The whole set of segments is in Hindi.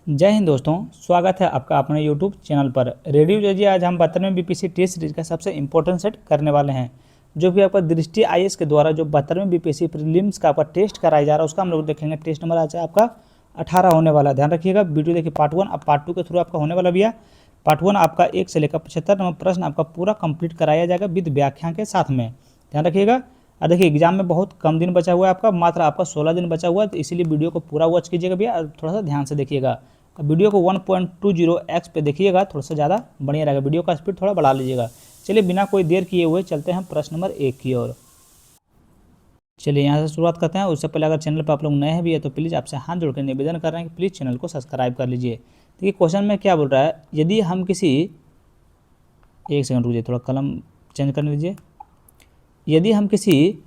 जय हिंद दोस्तों, स्वागत है आपका अपने YouTube चैनल पर। रेडियो जजिए आज हम 72वें बीपीएससी टेस्ट सीरीज का सबसे इंपॉर्टेंट सेट करने वाले हैं, जो कि आपका दृष्टि आईएएस के द्वारा जो 72वें बीपीएससी प्रीलिम्स का आपका टेस्ट कराया जा रहा है उसका हम लोग देखेंगे। टेस्ट नंबर आज आपका 18 होने वाला है। ध्यान रखिएगा, वीडियो देखिए पार्ट 1 अब पार्ट 2 के थ्रू आपका होने वाला भैया। पार्ट 1 आपका 1 से लेकर 75 नंबर प्रश्न आपका पूरा कंप्लीट कराया जाएगा विद व्याख्या के साथ में। ध्यान रखिएगा। और देखिए एग्जाम में बहुत कम दिन बचा हुआ है, आपका मात्र आपका 16 दिन बचा हुआ है, तो इसीलिए वीडियो को पूरा वॉच कीजिएगा भैया और थोड़ा सा ध्यान से देखिएगा। वीडियो को 1.20x पे देखिएगा, थोड़ा सा ज़्यादा बढ़िया रहेगा। वीडियो का स्पीड थोड़ा बढ़ा लीजिएगा। चलिए बिना कोई देर किए हुए चलते हैं प्रश्न नंबर 1 की ओर। चलिए यहाँ से शुरुआत करते हैं। उससे पहले अगर चैनल पर आप लोग नए हैं भी है तो प्लीज़ आपसे हाथ जोड़कर निवेदन कर रहे हैं कि प्लीज़ चैनल को सब्सक्राइब कर लीजिए। देखिए क्वेश्चन में क्या बोल रहा है, यदि हम किसी, एक सेकंड रुकिए, थोड़ा कलम चेंज कर लीजिए। यदि हम किसी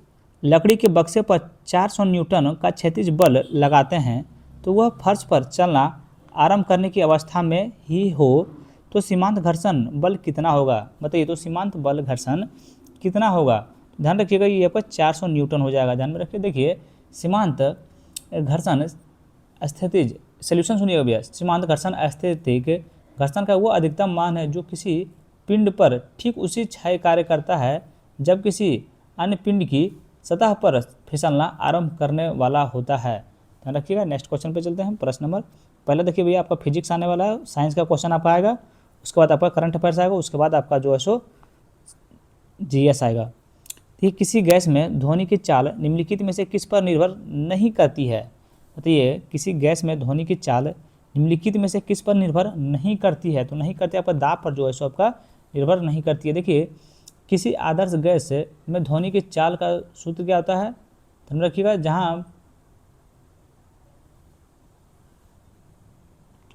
लकड़ी के बक्से पर 400 न्यूटन का क्षैतिज बल लगाते हैं तो वह फर्श पर चलना आरंभ करने की अवस्था में ही हो तो सीमांत घर्षण बल कितना होगा? बताइए, तो सीमांत बल घर्षण कितना होगा? ध्यान रखिएगा, ये पर 400 न्यूटन हो जाएगा। ध्यान में रखिए। देखिए सीमांत घर्षण स्थितिज, सोल्यूशन सुनिएगा भैया। सीमांत घर्षण स्थितिक घर्षण का वो अधिकतम मान है जो किसी पिंड पर ठीक उसी क्षय कार्य करता है जब किसी अन्य पिंड की सतह पर फिसलना आरंभ करने वाला होता है। ध्यान रखिएगा। नेक्स्ट क्वेश्चन पे चलते हैं। प्रश्न नंबर पहले देखिए भैया, आपका फिजिक्स आने वाला है, साइंस का क्वेश्चन आपका आएगा, उसके बाद आपका करंट अफेयर्स आएगा, उसके बाद आपका जो है सो जीएस आएगा। ठीक, किसी गैस में ध्वनि की चाल निम्नलिखित में से किस पर निर्भर नहीं करती है? बताइए, किसी गैस में ध्वनि की चाल निम्नलिखित में से किस पर निर्भर नहीं करती है? तो नहीं करती, आपका दाब पर जो है सो आपका निर्भर नहीं करती है। देखिए किसी आदर्श गैस में ध्वनि की चाल का सूत्र क्या होता है? ध्यान रखिएगा, जहाँ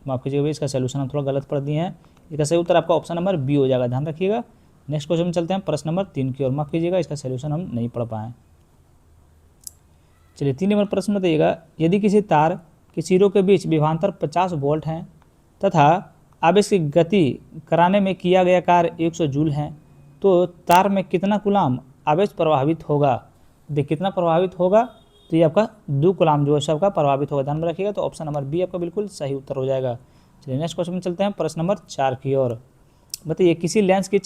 माफ कीजिएगा, इसका सोल्यूशन हम थोड़ा गलत पढ़ दिए हैं। इसका सही उत्तर आपका ऑप्शन नंबर बी हो जाएगा। ध्यान रखिएगा। नेक्स्ट क्वेश्चन में चलते हैं प्रश्न नंबर 3 की ओर। माफ कीजिएगा, इसका सोल्यूशन हम नहीं पढ़ पाए। चलिए 3 नंबर प्रश्न बताइएगा, यदि किसी तार के सिरों के बीच विभवांतर 50 वोल्ट हैं तथा आवेश की गति कराने में किया गया कार्य 100 जूल है तो तार में कितना कूलाम आवेश प्रभावित होगा? देखिए कितना प्रभावित होगा, तो ये आपका 2 कूलाम जो है सबका प्रभावित होगा। ध्यान में रखिएगा, तो ऑप्शन नंबर बी आपका बिल्कुल सही उत्तर हो जाएगा। चलिए नेक्स्ट क्वेश्चन में चलते हैं प्रश्न नंबर 4 की ओर। बताइए, किसी लेंस की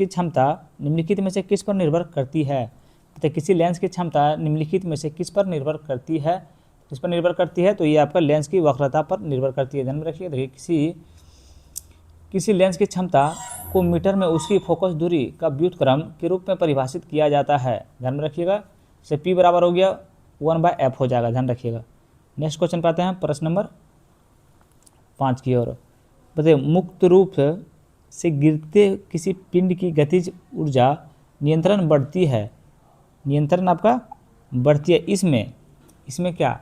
क्षमता निम्नलिखित में से किस पर निर्भर करती है? बताइए, किसी लेंस की क्षमता निम्नलिखित में से किस पर निर्भर करती है? किस पर निर्भर करती है? तो ये आपका लेंस की वक्रता पर निर्भर करती है। ध्यान में रखिए। देखिए किसी लेंस की क्षमता को मीटर में उसकी फोकस दूरी का व्युत्क्रम के रूप में परिभाषित किया जाता है। ध्यान में रखिएगा, से P बराबर हो गया 1/f हो जाएगा। ध्यान रखिएगा। नेक्स्ट क्वेश्चन पे आते हैं प्रश्न नंबर 5 की ओर। बताइए, मुक्त रूप से गिरते किसी पिंड की गतिज ऊर्जा नियंत्रण बढ़ती है, नियंत्रण आपका बढ़ती है इसमें क्या?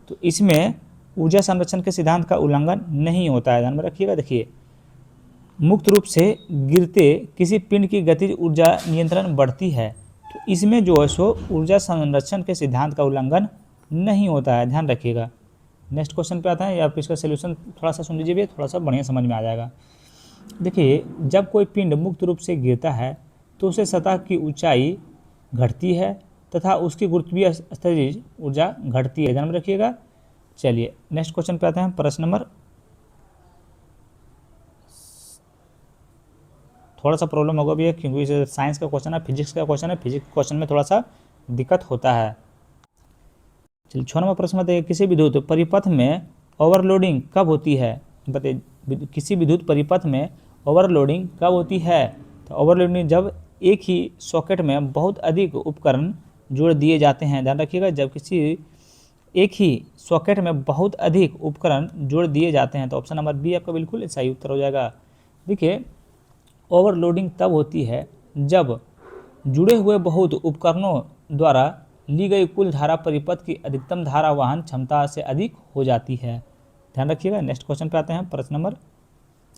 तो इसमें ऊर्जा संरक्षण के सिद्धांत का उल्लंघन नहीं होता है। ध्यान में रखिएगा। देखिए मुक्त रूप से गिरते किसी पिंड की गतिज ऊर्जा नियंत्रण बढ़ती है, तो इसमें जो है सो ऊर्जा संरक्षण के सिद्धांत का उल्लंघन नहीं होता है। ध्यान रखिएगा। नेक्स्ट क्वेश्चन पे आता है, या आप इसका सोल्यूशन थोड़ा सा सुन लीजिए भी, थोड़ा सा बढ़िया समझ में आ जाएगा। देखिए जब कोई पिंड मुक्त रूप से गिरता है तो उसे सतह की ऊंचाई घटती है तथा उसकी गुरुत्वीय स्थितिज ऊर्जा घटती है। ध्यान में रखिएगा। चलिए नेक्स्ट क्वेश्चन पे आते हैं प्रश्न नंबर, थोड़ा सा प्रॉब्लम होगा भी है क्योंकि इसे साइंस का क्वेश्चन है, फिजिक्स का क्वेश्चन है, फिजिक्स के क्वेश्चन में थोड़ा सा दिक्कत होता है। चलिए 6 नंबर प्रश्न बताइए, किसी विद्युत परिपथ में ओवरलोडिंग कब होती है? बताइए, किसी विद्युत परिपथ में ओवरलोडिंग कब होती है? तो ओवरलोडिंग जब एक ही सॉकेट में बहुत अधिक उपकरण जोड़ दिए जाते हैं। ध्यान रखिएगा, जब किसी एक ही सॉकेट में बहुत अधिक उपकरण जोड़ दिए जाते हैं, तो ऑप्शन नंबर बी आपका बिल्कुल सही उत्तर हो जाएगा। देखिए ओवरलोडिंग तब होती है जब जुड़े हुए बहुत उपकरणों द्वारा ली गई कुल धारा परिपथ की अधिकतम धारा वहन क्षमता से अधिक हो जाती है। ध्यान रखिएगा। नेक्स्ट क्वेश्चन पे आते हैं प्रश्न नंबर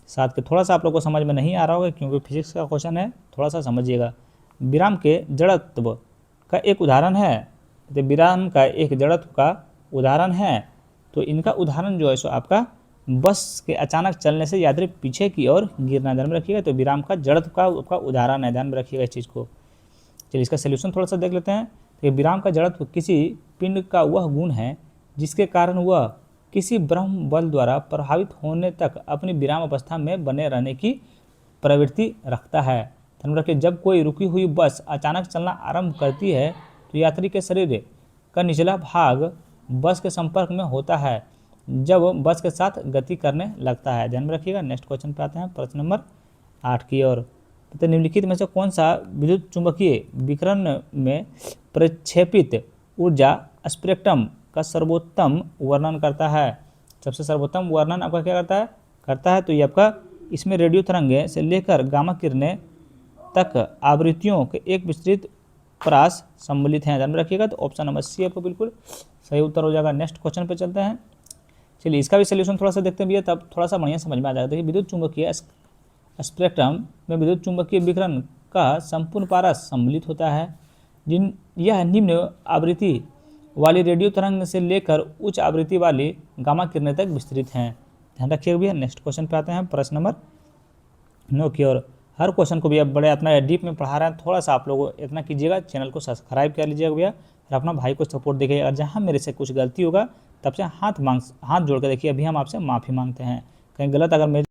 7 के। थोड़ा सा आप लोग को समझ में नहीं आ रहा होगा क्योंकि फिजिक्स का क्वेश्चन है, थोड़ा सा समझिएगा। विराम के जड़त्व का एक उदाहरण है, तो विराम का एक जड़त्व का उदाहरण है, तो इनका उदाहरण जो है सो आपका बस के अचानक चलने से यात्री पीछे की ओर गिरना। ध्यान में रखिएगा, तो विराम का जड़त्व का उदाहरण है। ध्यान में रखिएगा इस चीज़ को। चलिए इसका सोल्यूशन थोड़ा सा देख लेते हैं। तो विराम का जड़त्व किसी पिंड का वह गुण है जिसके कारण वह किसी ब्रह्म बल द्वारा प्रभावित होने तक अपनी विराम अवस्था में बने रहने की प्रवृत्ति रखता है। ध्यान रखिए, जब कोई रुकी हुई बस अचानक चलना आरंभ करती है तो यात्री के शरीर का निचला भाग बस के संपर्क में होता है जब बस के साथ गति करने लगता है। ध्यान में रखिएगा। नेक्स्ट क्वेश्चन पे आते हैं, प्रश्न नंबर 8 की ओर। तो निम्नलिखित में से कौन सा विद्युत चुंबकीय विकिरण में प्रक्षेपित ऊर्जा स्पेक्ट्रम का सर्वोत्तम वर्णन करता है? सबसे सर्वोत्तम वर्णन आपका क्या करता है तो ये आपका इसमें रेडियो तरंगें से लेकर गामा किरणें तक आवृत्तियों के एक विस्तृत परास सम्मिलित हैं। ध्यान में रखिएगा। तो ऑप्शन नंबर सी आपको बिल्कुल सही उत्तर हो जाएगा। नेक्स्ट क्वेश्चन पे चलते हैं। चलिए इसका भी सोल्यूशन थोड़ा सा देखते हैं भैया, तब थोड़ा सा बढ़िया समझ में आ जाएगा। देखिए, विद्युत चुंबकीय स्पेक्ट्रम में विद्युत चुंबकीय विकिरण का संपूर्ण पारस सम्मिलित होता है। यह निम्न आवृत्ति वाली रेडियो तरंग से लेकर उच्च आवृत्ति वाली गामा किरणें तक विस्तृत हैं। ध्यान रखिएगा भैया। नेक्स्ट क्वेश्चन पे आते हैं, प्रश्न नंबर 9 की ओर। हर क्वेश्चन को भैया बड़े अपना डीप में पढ़ा रहे हैं, थोड़ा सा आप लोग इतना कीजिएगा, चैनल को सब्सक्राइब कर लीजिएगा भैया और अपना भाई को सपोर्ट देखिएगा। और जहाँ मेरे से कुछ गलती होगा तब से हाथ जोड़ कर देखिए। अभी हम आपसे माफ़ी मांगते हैं, कहीं गलत अगर मेरे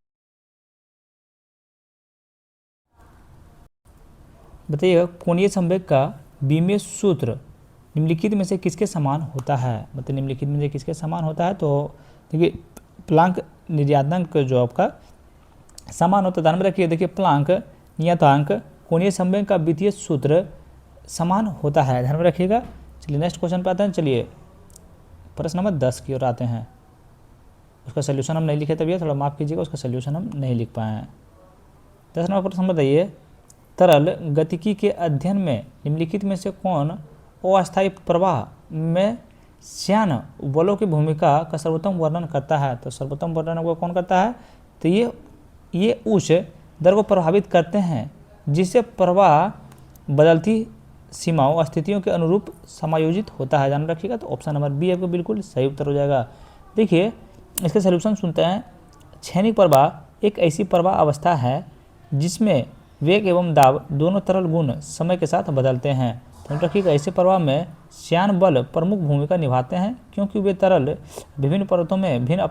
बताइएगा। कोणीय संवेग का बीमीय सूत्र निम्नलिखित में से किसके समान होता है? मतलब निम्नलिखित में से किसके समान होता है? तो देखिए, प्लांक निर्यातांक जो आपका समान होता है। ध्यान में रखिए। देखिए, प्लांक नियतांक कोणीय संवेग का वित्तीय सूत्र समान होता है। ध्यान में रखिएगा। चलिए नेक्स्ट क्वेश्चन पे आते हैं। चलिए प्रश्न नंबर 10 की ओर आते हैं। उसका सोल्यूशन हम नहीं लिखे थे भैया, थोड़ा माफ़ कीजिएगा, उसका सोल्यूशन हम नहीं लिख पाए हैं। 10 नंबर प्रश्न बताइए, तरल गतिकी के अध्ययन में निम्नलिखित में से कौन अस्थायी प्रवाह में श्यान बलों की भूमिका का सर्वोत्तम वर्णन करता है? तो सर्वोत्तम वर्णन वो कौन करता है? तो ये उस दर को प्रभावित करते हैं जिससे प्रवाह बदलती सीमाओं स्थितियों के अनुरूप समायोजित होता है। ध्यान रखिएगा। तो ऑप्शन नंबर बी आपको बिल्कुल सही उत्तर हो जाएगा। देखिए इसके सोल्यूशन सुनते हैं। क्षणिक प्रवाह एक ऐसी प्रवाह अवस्था है जिसमें वेग एवं दाब दोनों तरल गुण समय के साथ बदलते हैं। ध्यान रखिएगा। ऐसे प्रवाह में श्यान बल प्रमुख भूमिका निभाते हैं क्योंकि वे तरल विभिन्न परतों में भिन्न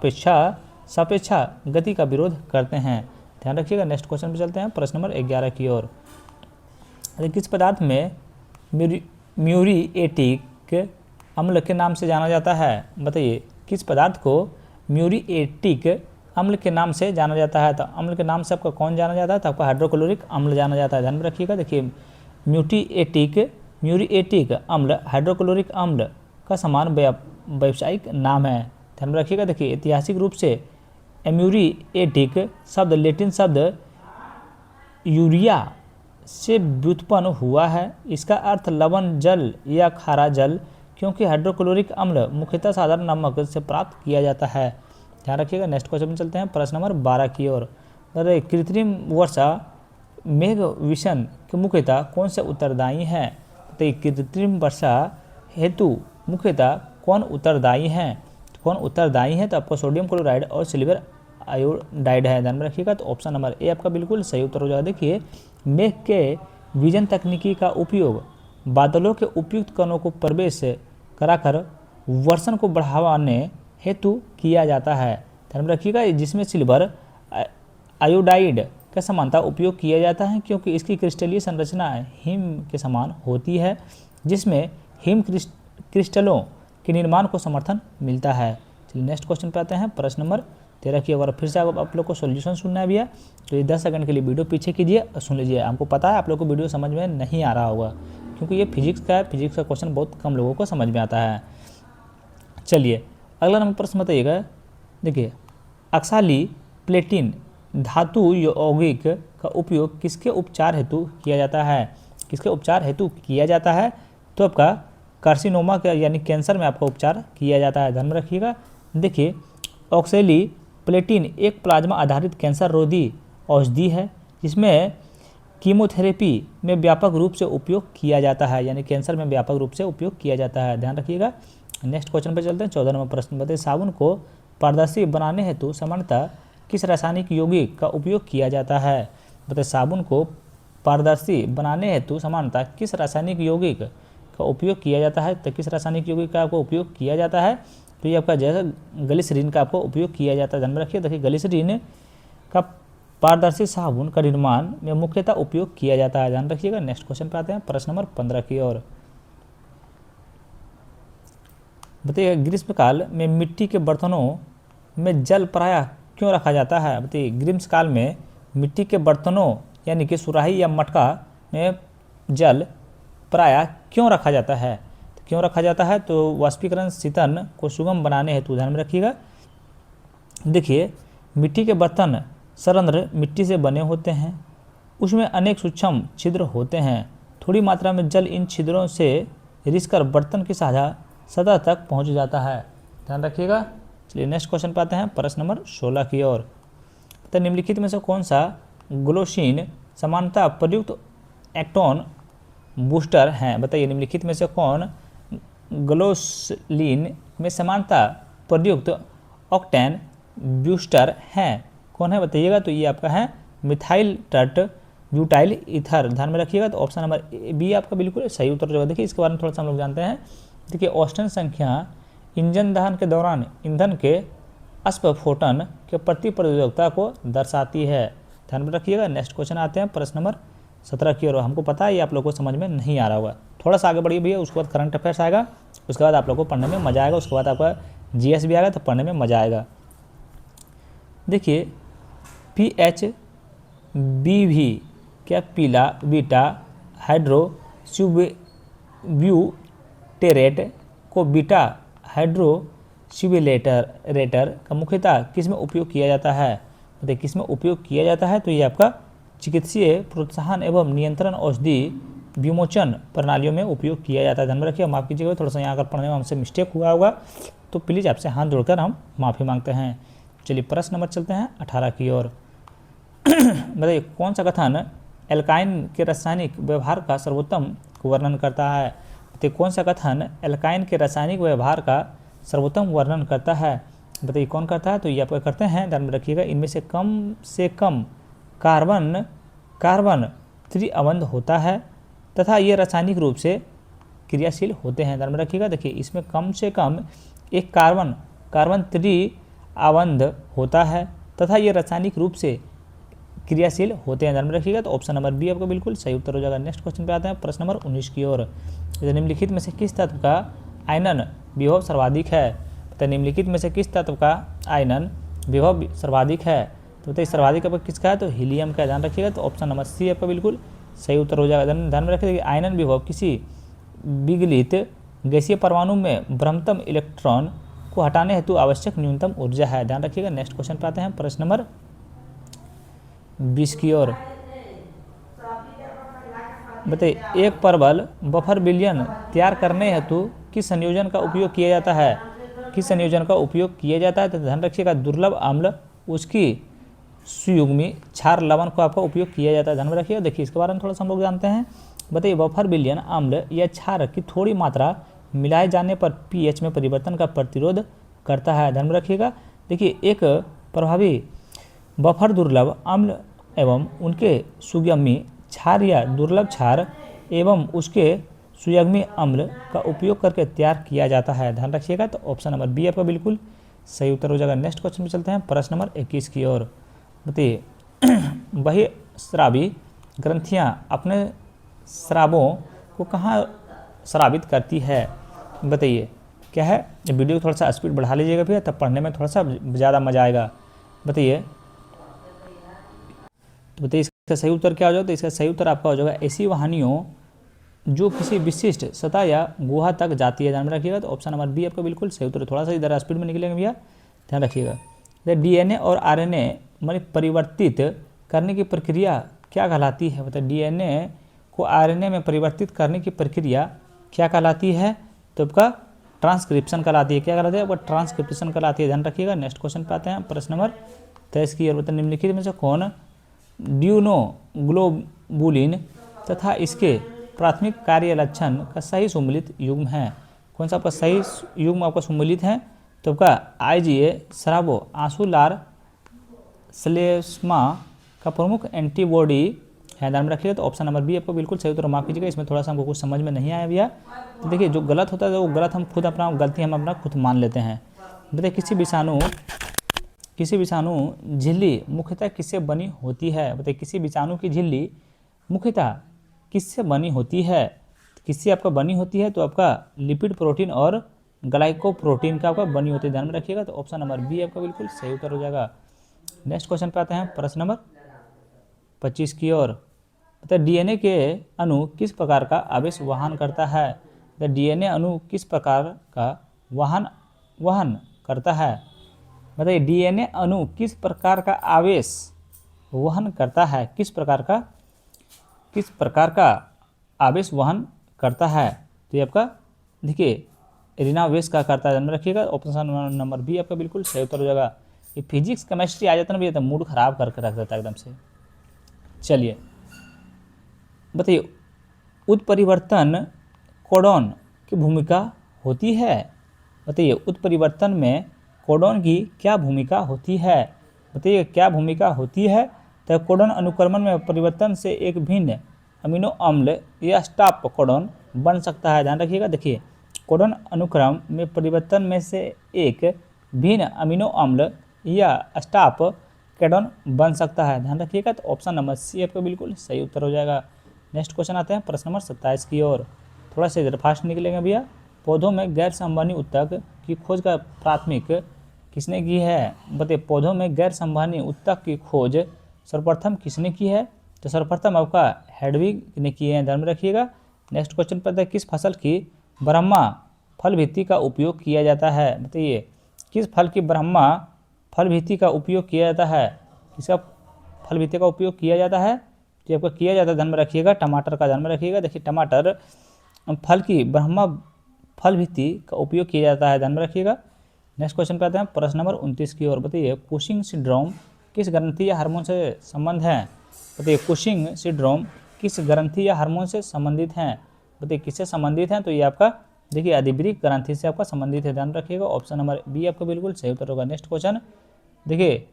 सापेक्षा गति का विरोध करते हैं। ध्यान रखिएगा। नेक्स्ट क्वेश्चन पे चलते हैं, प्रश्न नंबर 11 की ओर। किस पदार्थ में म्यूरिएटिक अम्ल के नाम से जाना जाता है? बताइए, किस पदार्थ को म्यूरिएटिक अम्ल के नाम से जाना जाता है? तो अम्ल के नाम से आपका कौन जाना जाता है? तो आपका हाइड्रोक्लोरिक अम्ल जाना जाता है। ध्यान में रखिएगा। देखिए, म्यूरिएटिक अम्ल हाइड्रोक्लोरिक अम्ल का समान व्यावसायिक नाम है। ध्यान में रखिएगा। देखिए, ऐतिहासिक रूप से म्यूरिएटिक शब्द लैटिन शब्द यूरिया से व्युत्पन्न हुआ है। इसका अर्थ लवण जल या खारा जल, क्योंकि हाइड्रोक्लोरिक अम्ल मुख्यतः साधारण नमक से प्राप्त किया जाता है। ध्यान रखिएगा। नेक्स्ट क्वेश्चन में चलते हैं, प्रश्न नंबर 12 की ओर। कृत्रिम वर्षा मेघ विषन के मुख्यतः कौन से उत्तरदायी हैं? तो कृत्रिम वर्षा हेतु मुख्यतः कौन उत्तरदायी हैं? कौन उत्तरदायी है? तो आपको सोडियम क्लोराइड और सिल्वर आयोडाइड है। ध्यान में रखिएगा। तो ऑप्शन नंबर ए आपका बिल्कुल सही उत्तर हो जाएगा। देखिए, मेघ के विजन तकनीकी का उपयोग बादलों के उपयुक्त कणों को प्रवेश कराकर वर्षण को बढ़ाने हेतु किया जाता है। ध्यान में रखिएगा। जिसमें सिल्वर आयोडाइड का समानता उपयोग किया जाता है क्योंकि इसकी क्रिस्टलीय संरचना हिम के समान होती है, जिसमें हिम क्रिस्टलों के निर्माण को समर्थन मिलता है। चलिए नेक्स्ट क्वेश्चन पे आते हैं, प्रश्न नंबर 13 की। अगर फिर से आप लोग को सॉल्यूशन सुनना है भैया तो ये 10 सेकंड के लिए वीडियो पीछे कीजिए और सुन लीजिए। हमको पता है आप लोग को वीडियो समझ में नहीं आ रहा होगा क्योंकि ये फिजिक्स का है। फिजिक्स का क्वेश्चन बहुत कम लोगों को समझ में आता है। चलिए अगला नंबर प्रश्न बताइएगा। देखिए, अक्साली प्लेटिन धातु यौगिक का उपयोग किसके उपचार हेतु किया जाता है? किसके उपचार हेतु किया जाता है? तो आपका कार्सिनोमा का यानी कैंसर में आपका उपचार किया जाता है। ध्यान में रखिएगा। देखिए, ऑक्सैली प्लेटिन एक प्लाज्मा आधारित कैंसर रोधी औषधि है जिसमें कीमोथेरेपी में व्यापक रूप से उपयोग किया जाता है, यानी कैंसर में व्यापक रूप से उपयोग किया जाता है। ध्यान रखिएगा। नेक्स्ट क्वेश्चन पे चलते हैं। 14 नंबर प्रश्न बताइए, साबुन को पारदर्शी बनाने हेतु सामान्यतः किस रासायनिक यौगिक का उपयोग किया जाता है? बताइए, साबुन को पारदर्शी बनाने हेतु सामान्यतः किस रासायनिक यौगिक का उपयोग किया जाता है? तो किस रासायनिक यौगिक का आपको उपयोग किया जाता है? तो ये आपका जैसा ग्लिसरीन का आपको उपयोग किया जाता है, ध्यान में रखिए। देखिए ग्लिसरीन का पारदर्शी साबुन का निर्माण में मुख्यतः उपयोग किया जाता है, ध्यान रखिएगा। नेक्स्ट क्वेश्चन पे आते हैं, प्रश्न नंबर 15 की ओर। बताइए ग्रीष्मकाल में मिट्टी के बर्तनों में जल प्रायः क्यों रखा जाता है? बताइए ग्रीष्मकाल में मिट्टी के बर्तनों यानी कि सुराही या मटका में जल प्रायः क्यों रखा जाता है? तो क्यों रखा जाता है? तो वाष्पीकरण शीतन को सुगम बनाने हेतु, ध्यान में रखिएगा। देखिए मिट्टी के बर्तन सरंध्र मिट्टी से बने होते हैं, उसमें अनेक सूक्ष्म छिद्र होते हैं। थोड़ी मात्रा में जल इन छिद्रों से रिसकर बर्तन की साझा सतह तक पहुंच जाता है, ध्यान रखिएगा। चलिए नेक्स्ट क्वेश्चन पे आते हैं, प्रश्न नंबर 16 की ओर। तो निम्नलिखित में से कौन सा ग्लोसिन समानता प्रयुक्त एक्टोन बूस्टर है? बताइए निम्नलिखित में से कौन ग्लोसलिन में समानता प्रयुक्त ऑक्टेन बूस्टर है? कौन है बताइएगा? तो ये आपका है मिथाइल टर्ट ब्यूटाइल ईथर, ध्यान में रखिएगा। तो ऑप्शन नंबर बी आपका बिल्कुल सही उत्तर जो है। देखिए इसके बारे में थोड़ा सा हम लोग जानते हैं। देखिए ऑस्टन संख्या इंजन दहन के दौरान ईंधन के अस्फोटन के प्रति प्रतिरोधकता को दर्शाती है, ध्यान में रखिएगा। नेक्स्ट क्वेश्चन आते हैं, प्रश्न नंबर 17 की ओर। हमको पता है ये आप लोग को समझ में नहीं आ रहा होगा, थोड़ा सा आगे बढ़िए भैया। उसके बाद करंट अफेयर्स आएगा, उसके बाद आप लोग को पढ़ने में मजा आएगा, उसके बाद आपका जीएस भी आएगा, तो पढ़ने में मजा आएगा। देखिए पीएच बीवी क्या पीला बीटा हाइड्रोक्सीब्यूटेरेट को बीटा हाइड्रोक्सीबिलेटर का मुख्यतः किस में उपयोग किया जाता है? बताइए किस में उपयोग किया जाता है? तो ये आपका चिकित्सीय प्रोत्साहन एवं नियंत्रण औषधि विमोचन प्रणालियों में उपयोग किया जाता है, ध्यान में रखिए। माफ़ कीजिएगा थोड़ा सा यहाँ अगर पढ़ने में हमसे मिस्टेक हुआ होगा तो प्लीज़ आपसे हाथ जोड़कर हम माफ़ी मांगते हैं। चलिए प्रश्न नंबर चलते हैं 18 की ओर। बताइए कौन सा कथन एल्काइन के रासायनिक व्यवहार का सर्वोत्तम वर्णन करता है? बताइए कौन सा कथन एल्काइन के रासायनिक व्यवहार का सर्वोत्तम वर्णन करता है? बताइए कौन करता है? तो ये आपका करते हैं, ध्यान में रखिएगा। इनमें से कम कार्बन त्रिअवंध होता है तथा ये रासायनिक रूप से क्रियाशील होते हैं, ध्यान में रखिएगा। देखिए इसमें कम से कम एक कार्बन त्रिअवंध होता है तथा ये रासायनिक रूप से क्रियाशील होते हैं, ध्यान में रखिएगा। तो ऑप्शन नंबर बी आपका बिल्कुल सही उत्तर हो जाएगा। नेक्स्ट क्वेश्चन पे आते हैं, प्रश्न नंबर 19 की ओर। निम्नलिखित में से किस तत्व का आयनन विभव सर्वाधिक है? तो निम्नलिखित में से किस तत्व का आयनन विभव सर्वाधिक है? तो बताइए सर्वाधिक आपका किसका है? तो हीलियम का, ध्यान रखिएगा। तो ऑप्शन नंबर सी आपका बिल्कुल सही उत्तर हो जाएगा। ध्यान में रखिए आयनन विभव किसी विगलित गैसीय परमाणु में ब्रह्मतम इलेक्ट्रॉन को हटाने हेतु आवश्यक न्यूनतम ऊर्जा है, ध्यान रखिएगा। नेक्स्ट क्वेश्चन पे आते हैं, प्रश्न नंबर 20 की ओर। बताइए एक परवल बफर विलयन तैयार करने हेतु किस संयोजन का उपयोग किया जाता है? किस संयोजन का उपयोग किया जाता है? तो ध्यान रखिएगा दुर्लभ अम्ल उसकी सुयुग्मी क्षार लवण का आपका उपयोग किया जाता है, ध्यान में रखिएगा। देखिए इसके बारे में थोड़ा सा हम लोग जानते हैं। बताइए बफर विलयन अम्ल या क्षार की थोड़ी मात्रा मिलाए जाने पर पीएच में परिवर्तन का प्रतिरोध करता है, ध्यान में रखिएगा। देखिए एक प्रभावी बफर दुर्लभ अम्ल एवं उनके सुगमी क्षार या दुर्लभ क्षार एवं उसके सुयग्मी अम्ल का उपयोग करके तैयार किया जाता है, ध्यान रखिएगा। तो ऑप्शन नंबर बी आपका बिल्कुल सही उत्तर हो जाएगा। नेक्स्ट क्वेश्चन में चलते हैं, प्रश्न नंबर 21 की ओर। बताइए वही स्रावी ग्रंथियां अपने स्रावों को कहाँ स्रावित करती है? बताइए क्या है? वीडियो को थोड़ा सा स्पीड बढ़ा लीजिएगा भैया, तब पढ़ने में थोड़ा सा ज़्यादा मजा आएगा। बताइए तो बताइए इसका सही उत्तर क्या हो जाएगा? तो इसका सही उत्तर आपका हो जाएगा ऐसी वाहिनियों जो किसी विशिष्ट सतह या गुहा तक जाती है, ध्यान में रखिएगा। तो ऑप्शन नंबर बी आपका बिल्कुल सही उत्तर। थोड़ा सा इधर स्पीड में निकलेंगे भैया, ध्यान रखिएगा। डीएनए और आरएनए में परिवर्तित करने की प्रक्रिया क्या कहलाती है? मतलब डीएनए को आरएनए में परिवर्तित करने की प्रक्रिया क्या कहलाती है? तो आपका ट्रांसक्रिप्शन कहलाती है। क्या कहलाती है? आपका ट्रांसक्रिप्शन कहलाती है, ध्यान रखिएगा। नेक्स्ट क्वेश्चन पे आते हैं, प्रश्न नंबर 23 की ओर। निम्नलिखित में से कौन ड्यूनोग्लोबुलिन तथा इसके प्राथमिक कार्य लक्षण का सही सुमेलित युग्म है? कौन सा आपका सही युग्म आपका सुमेलित है? तो आपका आईजीए स्रावो आंसुलार स्लेस्मा का प्रमुख एंटीबॉडी है, ध्यान में रखिएगा। तो ऑप्शन नंबर बी आपको बिल्कुल सही उत्तर। माफ कीजिएगा इसमें थोड़ा सा हमको कुछ समझ में नहीं आया भैया। तो देखिए जो गलत होता है वो गलत हम खुद अपना गलती हम अपना खुद मान लेते हैं। बताइए किसी विषाणु झिल्ली मुख्यतः किससे बनी होती है। बताइए किसी विषाणु की झिल्ली मुख्यतः किससे बनी होती है। किससे आपका बनी होती है, तो आपका लिपिड प्रोटीन और ग्लाइकोप्रोटीन का आपका बनी होती है, ध्यान में रखिएगा। तो ऑप्शन नंबर बी आपका बिल्कुल सही उत्तर हो जाएगा। नेक्स्ट क्वेश्चन पे आते हैं प्रश्न नंबर 25 की ओर। तो डीएनए के अणु किस प्रकार का आवेश वहन करता है। तो डीएनए अणु किस प्रकार का वहन करता है। बताइए डीएनए अणु किस प्रकार का आवेश वहन करता है, किस प्रकार का आवेश वहन करता है। तो ये आपका देखिए ऋणावेश का करता है, ध्यान में रखिएगा। ऑप्शन नंबर बी आपका बिल्कुल सही उत्तर हो जाएगा। ये फिजिक्स केमिस्ट्री आ जाता है ना भैया, तो मूड खराब करके रख देता है एकदम से। चलिए बताइए उत्परिवर्तन कोडॉन की भूमिका होती है। बताइए उत्परिवर्तन में कोडॉन की क्या भूमिका होती है। बताइए क्या भूमिका होती है। तो कोडॉन अनुक्रमण में परिवर्तन से एक भिन्न अमीनो अम्ल या स्टॉप कोडॉन बन सकता है, ध्यान रखिएगा। देखिए कोडॉन अनुक्रम में परिवर्तन में से एक भिन्न अमीनो अम्ल या स्टॉप कोडॉन बन सकता है, ध्यान रखिएगा। तो ऑप्शन नंबर सी आपका बिल्कुल सही उत्तर हो जाएगा। नेक्स्ट क्वेश्चन आते हैं प्रश्न नंबर 27 की ओर। थोड़ा सा इधर फास्ट निकलेंगे भैया। पौधों में गैर संवहनी ऊतक की खोज का प्राथमिक किसने की है। बताइए पौधों में गैर संवहनी ऊतक की खोज सर्वप्रथम किसने की है। तो सर्वप्रथम आपका हेडविग ने की है, ध्यान में रखिएगा। नेक्स्ट क्वेश्चन पर है किस फसल की ब्रह्मा फल भित्ति का उपयोग किया जाता है। बताइए किस फल की ब्रह्मा फल भित्ति का उपयोग किया जाता है। किसका फल भित्ति का उपयोग किया जाता है, तो आपका किया जाता है, ध्यान में रखिएगा, टमाटर का, ध्यान में रखिएगा। देखिए टमाटर फल की ब्रह्मा फल भित्ति का उपयोग किया जाता है, ध्यान में रखिएगा। नेक्स्ट क्वेश्चन पे आते हैं प्रश्न नंबर 29 की ओर। बताइए कुशिंग सिंड्रोम किस ग्रंथि या हार्मोन से संबंध है। बताइए कुशिंग सिंड्रोम किस ग्रंथि या हार्मोन से संबंधित हैं। बताइए किससे संबंधित हैं, तो ये आपका देखिए अधिवृक्क ग्रंथि से आपका संबंधित है, ध्यान रखिएगा। ऑप्शन नंबर बी आपका बिल्कुल सही उत्तर होगा। नेक्स्ट क्वेश्चन देखिए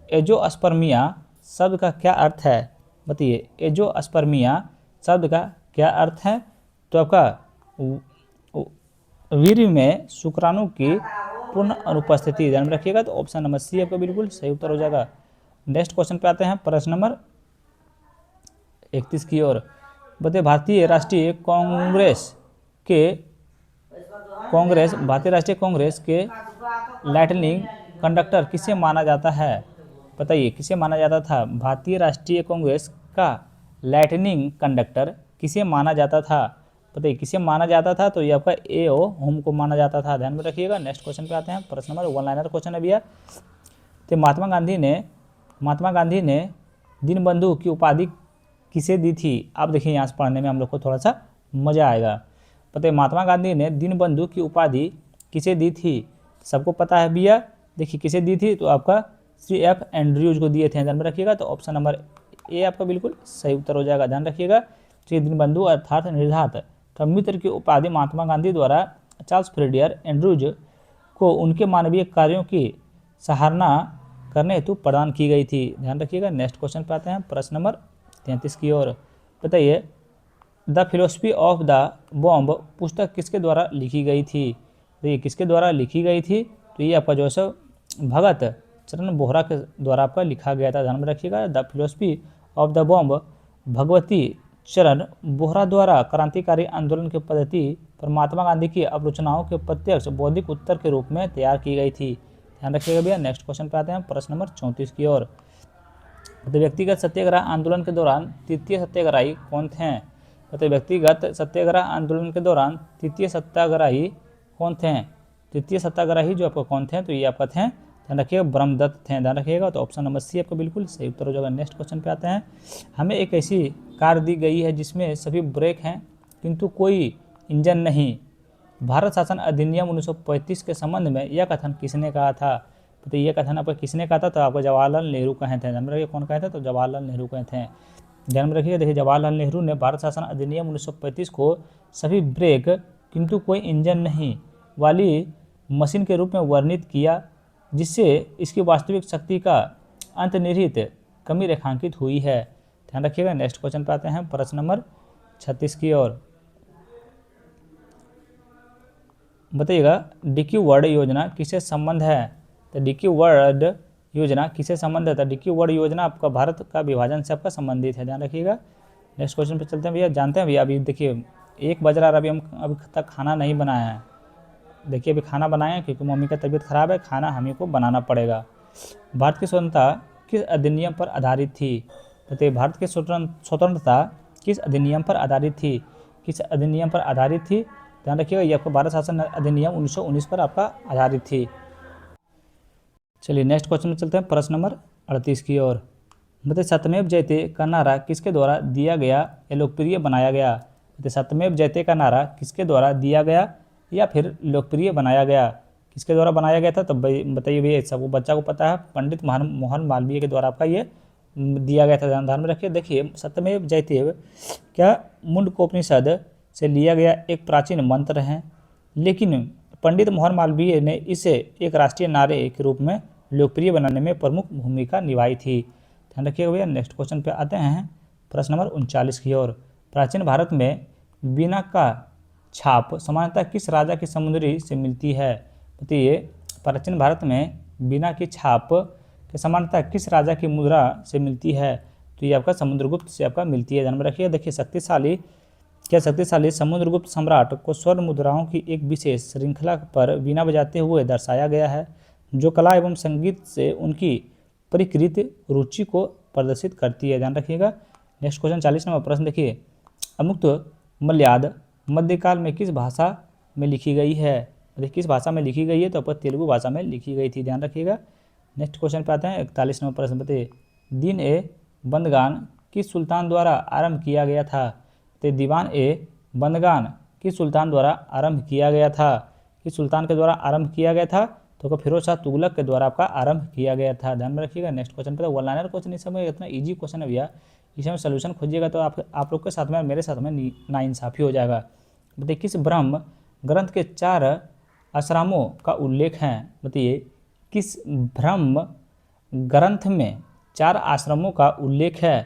एजोस्पर्मिया शब्द का क्या अर्थ है। बताइए एजोस्पर्मिया शब्द का क्या अर्थ है, तो आपका वीर्य में शुक्राणु की पूर्ण अनुपस्थिति, ध्यान में रखिएगा। तो ऑप्शन नंबर सी आपका बिल्कुल सही उत्तर हो जाएगा। नेक्स्ट क्वेश्चन पे आते हैं प्रश्न नंबर 31 की ओर। बताइए भारतीय राष्ट्रीय कांग्रेस के लाइटनिंग कंडक्टर किसे माना जाता है। बताइए किसे माना जाता था। भारतीय राष्ट्रीय कांग्रेस का लाइटनिंग कंडक्टर किसे माना जाता था। बताइए किसे माना जाता था, तो ये आपका ए.ओ. होम को माना जाता था, ध्यान में रखिएगा। नेक्स्ट क्वेश्चन पे आते हैं प्रश्न नंबर 1 लाइनर क्वेश्चन है भैया। तो महात्मा गांधी ने दीनबंधु की उपाधि किसे दी थी। आप देखिए यहाँ से पढ़ने में हम लोग को थोड़ा सा मजा आएगा। बताइए महात्मा गांधी ने दीनबंधु की उपाधि किसे दी थी। सबको पता है भैया, देखिए किसे दी थी, तो आपका C.F. एंड्रयूज को दिए थे, ध्यान में रखिएगा। तो ऑप्शन नंबर ए आपका बिल्कुल सही उत्तर हो जाएगा, ध्यान रखिएगा। तो दीनबंधु अर्थात निर्धात मित्र की उपाधि महात्मा गांधी द्वारा चार्ल्स फ्रेडियर एंड्रयूज को उनके मानवीय कार्यों की सराहना करने हेतु प्रदान की गई थी, ध्यान रखिएगा। नेक्स्ट क्वेश्चन पे आते हैं प्रश्न नंबर 33 की ओर। बताइए the philosophy of the bomb पुस्तक किसके द्वारा लिखी गई थी। तो ये किसके द्वारा लिखी गई थी, तो ये आपका जोसेफ भगत चरण बोहरा के द्वारा आपका लिखा गया था, ध्यान में रखिएगा। The philosophy of the bomb Bhagwati चरण बोहरा द्वारा क्रांतिकारी आंदोलन की पद्धति पर महात्मा गांधी की आलोचनाओं के प्रत्यक्ष बौद्धिक उत्तर के रूप में तैयार की गई थी, ध्यान रखिएगा भैया। नेक्स्ट क्वेश्चन पे आते हैं प्रश्न नंबर 34 की ओर। तो व्यक्तिगत सत्याग्रह आंदोलन के दौरान तृतीय सत्याग्रही कौन थे। तो व्यक्तिगत सत्याग्रह आंदोलन के दौरान तृतीय सत्याग्रही कौन थे। तृतीय सत्याग्रही जो आपको कौन थे, तो ये आपका थे, ध्यान रखिएगा, ब्रह्मदत्त थे, ध्यान रखिएगा। तो ऑप्शन नंबर सी आपका बिल्कुल सही उत्तर हो जाएगा। नेक्स्ट क्वेश्चन पे आते हैं। हमें एक ऐसी कार दी गई है जिसमें सभी ब्रेक हैं किंतु कोई इंजन नहीं। भारत शासन अधिनियम 1935 के संबंध में यह कथन किसने कहा था। तो ये कथन आपका किसने कहा था, तो आपको जवाहरलाल नेहरू कहे थे, ध्यान में रखिए। कौन कहे थे, तो जवाहरलाल नेहरू कहे थे, ध्यान में रखिए। देखिए जवाहरलाल नेहरू ने भारत शासन अधिनियम 1935 को सभी ब्रेक किंतु कोई इंजन नहीं वाली मशीन के रूप में वर्णित किया, जिससे इसकी वास्तविक शक्ति का अंतर्निहित कमी रेखांकित हुई है, ध्यान रखिएगा। नेक्स्ट क्वेश्चन पे आते हैं प्रश्न नंबर 36 की ओर। बताइएगा डिक्यू वर्ड योजना किससे संबंध है? तो डिक्यू वर्ड योजना किससे संबंध है? तो डिक्यू वर्ड योजना आपका भारत का विभाजन से आपका संबंधित है, ध्यान रखिएगा। नेक्स्ट क्वेश्चन पे चलते हैं भैया। जानते हैं भैया, अभी देखिए 1 बज रहा है, अभी हम अभी तक खाना नहीं बनाया है। देखिए अभी खाना बनाए हैं क्योंकि मम्मी का तबीयत खराब है, खाना हमें को बनाना पड़ेगा। भारत की स्वतंत्रता किस अधिनियम पर आधारित थी? बताइए भारत की स्वतंत्रता किस अधिनियम पर आधारित थी? किस अधिनियम पर आधारित थी? ध्यान रखिएगा ये आपका भारत शासन अधिनियम 1919 पर आपका आधारित थी। चलिए नेक्स्ट क्वेश्चन में चलते हैं, प्रश्न नंबर 38 की ओर। बताइए सत्यमेव जयते का नारा किसके द्वारा दिया गया या लोकप्रिय बनाया गया? बताइए सत्यमेव जयते का नारा किसके द्वारा दिया गया या फिर लोकप्रिय बनाया गया? किसके द्वारा बनाया गया था? तो बताइए भैया, सबको बच्चा को पता है, पंडित मोहन मालवीय के द्वारा आपका ये दिया गया था, ध्यान में रखिए। देखिए सत्यमेव जयते क्या मुंडकोपनिषद से लिया गया एक प्राचीन मंत्र है, लेकिन पंडित मोहन मालवीय ने इसे एक राष्ट्रीय नारे के रूप में लोकप्रिय बनाने में प्रमुख भूमिका निभाई थी, ध्यान रखिएगा भैया। नेक्स्ट क्वेश्चन पे आते हैं, प्रश्न नंबर 39 की ओर। प्राचीन भारत में वीणा का छाप सामान्यतः किस राजा की समुद्री से मिलती है? बताइए प्राचीन भारत में वीणा की छाप के सामान्यतः किस राजा की मुद्रा से मिलती है? तो ये आपका समुद्रगुप्त से आपका मिलती है, ध्यान में रखिए। देखिए शक्तिशाली समुद्रगुप्त सम्राट को स्वर्ण मुद्राओं की एक विशेष श्रृंखला पर वीणा बजाते हुए दर्शाया गया है, जो कला एवं संगीत से उनकी परिकृत रुचि को प्रदर्शित करती है, ध्यान रखिएगा। नेक्स्ट क्वेश्चन 40 नंबर प्रश्न देखिए, अमुक्त मल्याद मध्यकाल में किस भाषा में लिखी गई है? देखिए किस भाषा में लिखी गई है? तो आपको तेलुगु भाषा में लिखी गई थी, ध्यान रखिएगा। नेक्स्ट क्वेश्चन पे आते हैं 41 नंबर प्रश्न। बताइए दीन ए बंदगान किस सुल्तान द्वारा आरंभ किया गया था? तो दीवान ए बंदगान किस सुल्तान द्वारा आरंभ किया गया था? किस सुल्तान के द्वारा आरंभ किया गया था? तो फिरोज शाह तुगलक के द्वारा आपका आरंभ किया गया था, ध्यान में रखिएगा। नेक्स्ट क्वेश्चन पे वन लाइनर क्वेश्चन, इस समय इतना इजी क्वेश्चन है भैया, इसमें सोल्यूशन खोजिएगा तो आप लोग के साथ में मेरे साथ में नाइंसाफ़ी हो जाएगा। बताइए किस ब्रह्म ग्रंथ के 4 आश्रमों का उल्लेख है? बताइए किस ब्रह्म ग्रंथ में 4 आश्रमों का उल्लेख है?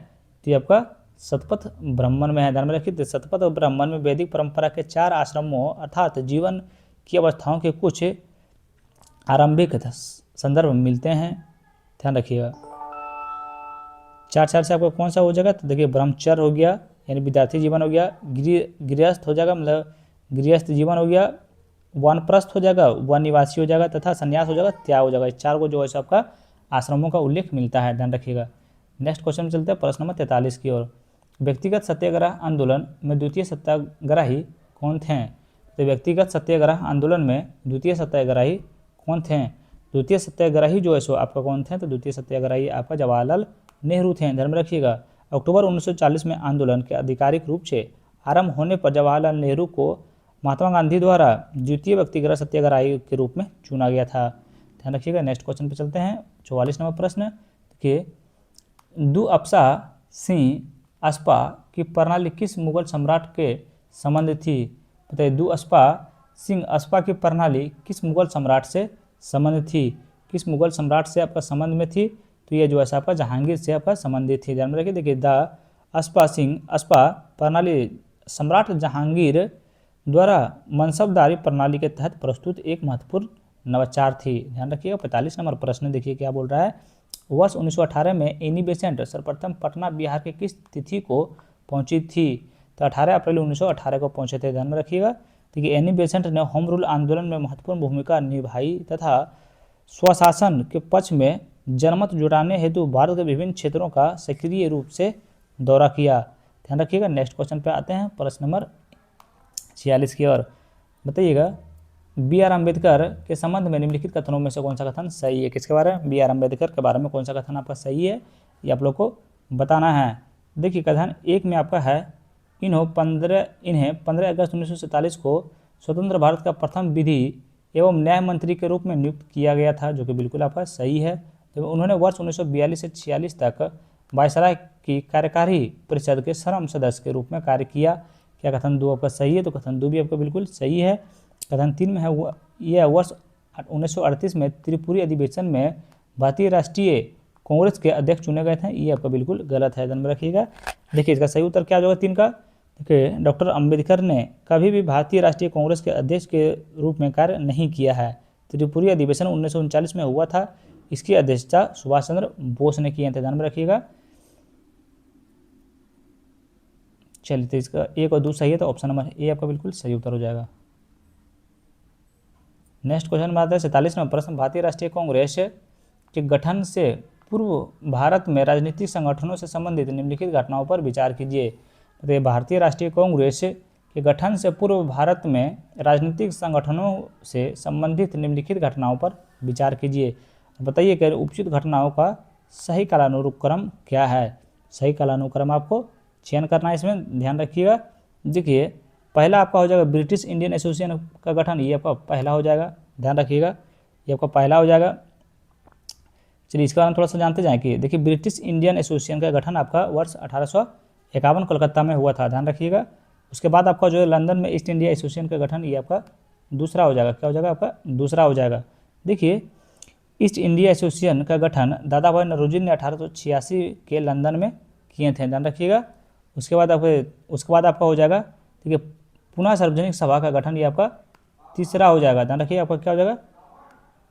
तो ये आपका शतपथ ब्राह्मण में है, ध्यान में रखिए। शतपथ ब्राह्मण में वैदिक परंपरा के 4 आश्रमों अर्थात जीवन की अवस्थाओं के कुछ आरंभिक संदर्भ मिलते हैं, ध्यान रखिएगा। 4 से आपका कौन सा हो जाएगा? तो देखिए ब्रह्मचर्य हो गया यानी विद्यार्थी जीवन हो गया, गृहस्थ हो जाएगा मतलब गृहस्थ जीवन हो गया, वानप्रस्थ हो जाएगा वननिवासी हो जाएगा, तथा संन्यास हो जाएगा त्याग हो जाएगा। 4 को जो है आपका आश्रमों का उल्लेख मिलता है, ध्यान रखिएगा। नेक्स्ट क्वेश्चन चलते हैं प्रश्न नंबर 43 की ओर। व्यक्तिगत सत्याग्रह आंदोलन में द्वितीय सत्याग्रही कौन थे? तो व्यक्तिगत सत्याग्रह आंदोलन में द्वितीय सत्याग्रही कौन थे? द्वितीय सत्याग्रही जो है सो आपका कौन थे? तो द्वितीय सत्याग्रही आपका जवाहरलाल नेहरू थे, ध्यान में रखिएगा। अक्टूबर 1940 में आंदोलन के आधिकारिक रूप से आरंभ होने पर जवाहरलाल नेहरू को महात्मा गांधी द्वारा द्वितीय व्यक्तिगत सत्याग्रही के रूप में चुना गया था, ध्यान रखिएगा। नेक्स्ट क्वेश्चन पे चलते हैं 44 नंबर प्रश्न कि दुअप्सा सिंह अस्पा की प्रणाली किस मुगल सम्राट के संबंध थी? बताइए दुअप्सा सिंह अस्पा की प्रणाली किस मुगल सम्राट से संबंध थी? किस मुगल सम्राट से आपका संबंध में थी? तो ये जो है आपका जहांगीर से आपका संबंधित थी, ध्यान में रखिए। देखिए द अस्पा सिंह अस्पा प्रणाली सम्राट जहांगीर द्वारा मनसबदारी प्रणाली के तहत प्रस्तुत एक महत्वपूर्ण नवाचार थी, ध्यान रखिएगा। 45 नंबर प्रश्न देखिए क्या बोल रहा है। वर्ष 1918 में एनी बेसेंट सर्वप्रथम पटना बिहार के किस तिथि को पहुंची थी? तो 18 अप्रैल 1918 को पहुंचे थे, ध्यान में रखिएगा। देखिए एनी बेसेंट ने होम रूल आंदोलन में महत्वपूर्ण भूमिका निभाई तथा स्वशासन के पक्ष में जनमत जुटाने हेतु भारत के विभिन्न क्षेत्रों का सक्रिय रूप से दौरा किया, ध्यान रखिएगा। नेक्स्ट क्वेश्चन पे आते हैं प्रश्न नंबर 46 की ओर। बताइएगा बी आर अम्बेडकर के संबंध में निम्नलिखित कथनों में से कौन सा कथन सही है? किसके बारे में? बी आर अम्बेडकर के बारे में कौन सा कथन आपका सही है ये आप लोग को बताना है। देखिए कथन 1 में आपका है इन्हें 15 अगस्त 1947 को स्वतंत्र भारत का प्रथम विधि एवं न्याय मंत्री के रूप में नियुक्त किया गया था, जो कि बिल्कुल आपका सही है। तो उन्होंने वर्ष 1942 से 46 तक वायसराय की कार्यकारी परिषद के श्रम सदस्य के रूप में कार्य किया। क्या कथन 2 आपका सही है? तो कथन 2 भी आपका बिल्कुल सही है। कथन 3 में है यह वर्ष 1938 में त्रिपुरी अधिवेशन में भारतीय राष्ट्रीय कांग्रेस के अध्यक्ष चुने गए थे, ये आपका बिल्कुल गलत है, ध्यान में रखिएगा। देखिए इसका सही उत्तर क्या होगा 3 का? देखिए, डॉक्टर अंबेडकर ने कभी भी भारतीय राष्ट्रीय कांग्रेस के अध्यक्ष के रूप में कार्य नहीं किया है। त्रिपुरी अधिवेशन 1939 में हुआ था, इसकी अध्यक्षता सुभाष चंद्र बोस ने किए थे, ध्यान में रखिएगा। चलिए, तो इसका एक और दो सही है, तो ऑप्शन नंबर ए आपका बिल्कुल सही उत्तर हो जाएगा। नेक्स्ट क्वेश्चन में आता है 47वां प्रश्न, भारतीय राष्ट्रीय कांग्रेस के गठन से पूर्व भारत में राजनीतिक संगठनों से संबंधित निम्नलिखित घटनाओं पर विचार कीजिए। तो भारतीय राष्ट्रीय कांग्रेस के गठन से पूर्व भारत में राजनीतिक संगठनों से संबंधित निम्नलिखित घटनाओं पर विचार कीजिए। बताइए कि उपयुक्त घटनाओं का सही कालानुक्रम क्या है। सही कालानुक्रम आपको चयन करना है, इसमें ध्यान रखिएगा। देखिए, पहला आपका हो जाएगा ब्रिटिश इंडियन एसोसिएशन का गठन, ये आपका पहला हो जाएगा, ध्यान रखिएगा, ये आपका पहला हो जाएगा। चलिए, इसके बारे में थोड़ा सा जानते जाएं कि देखिए, ब्रिटिश इंडियन एसोसिएशन का गठन आपका वर्ष 1851 कोलकाता में हुआ था, ध्यान रखिएगा। उसके बाद आपका जो है लंदन में ईस्ट इंडिया एसोसिएशन का गठन, ये आपका दूसरा हो जाएगा। क्या हो जाएगा आपका? दूसरा हो जाएगा। देखिए, ईस्ट इंडिया एसोसिएशन का गठन दादा भाई नौरोजी ने 1886 के लंदन में किए थे, ध्यान रखिएगा। उसके बाद आपका हो जाएगा, ठीक है, पुनः सार्वजनिक सभा का गठन, ये आपका तीसरा हो जाएगा, ध्यान रखिए। आपका क्या हो जाएगा?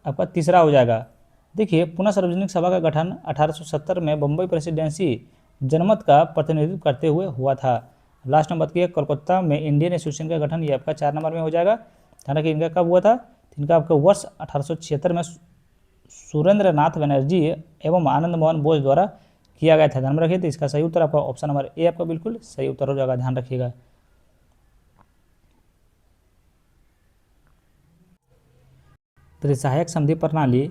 आपका तीसरा हो जाएगा। देखिए, पुनः सार्वजनिक सभा का गठन 1870 में बम्बई प्रेसिडेंसी जनमत का प्रतिनिधित्व करते हुए हुआ था। लास्ट नंबर की कोलकाता में इंडियन एसोसिएशन का गठन, ये आपका 4 नंबर में हो जाएगा। ध्यान रखिए, इनका कब हुआ था? इनका आपका वर्ष 1876 में सुरेंद्र नाथ बनर्जी एवं आनंद मोहन बोस द्वारा किया गया था, ध्यान रखिए। तो इसका सही उत्तर आपका ऑप्शन नंबर ए आपका बिल्कुल सही उत्तर हो जाएगा, ध्यान रखिएगा। सहायक संधि प्रणाली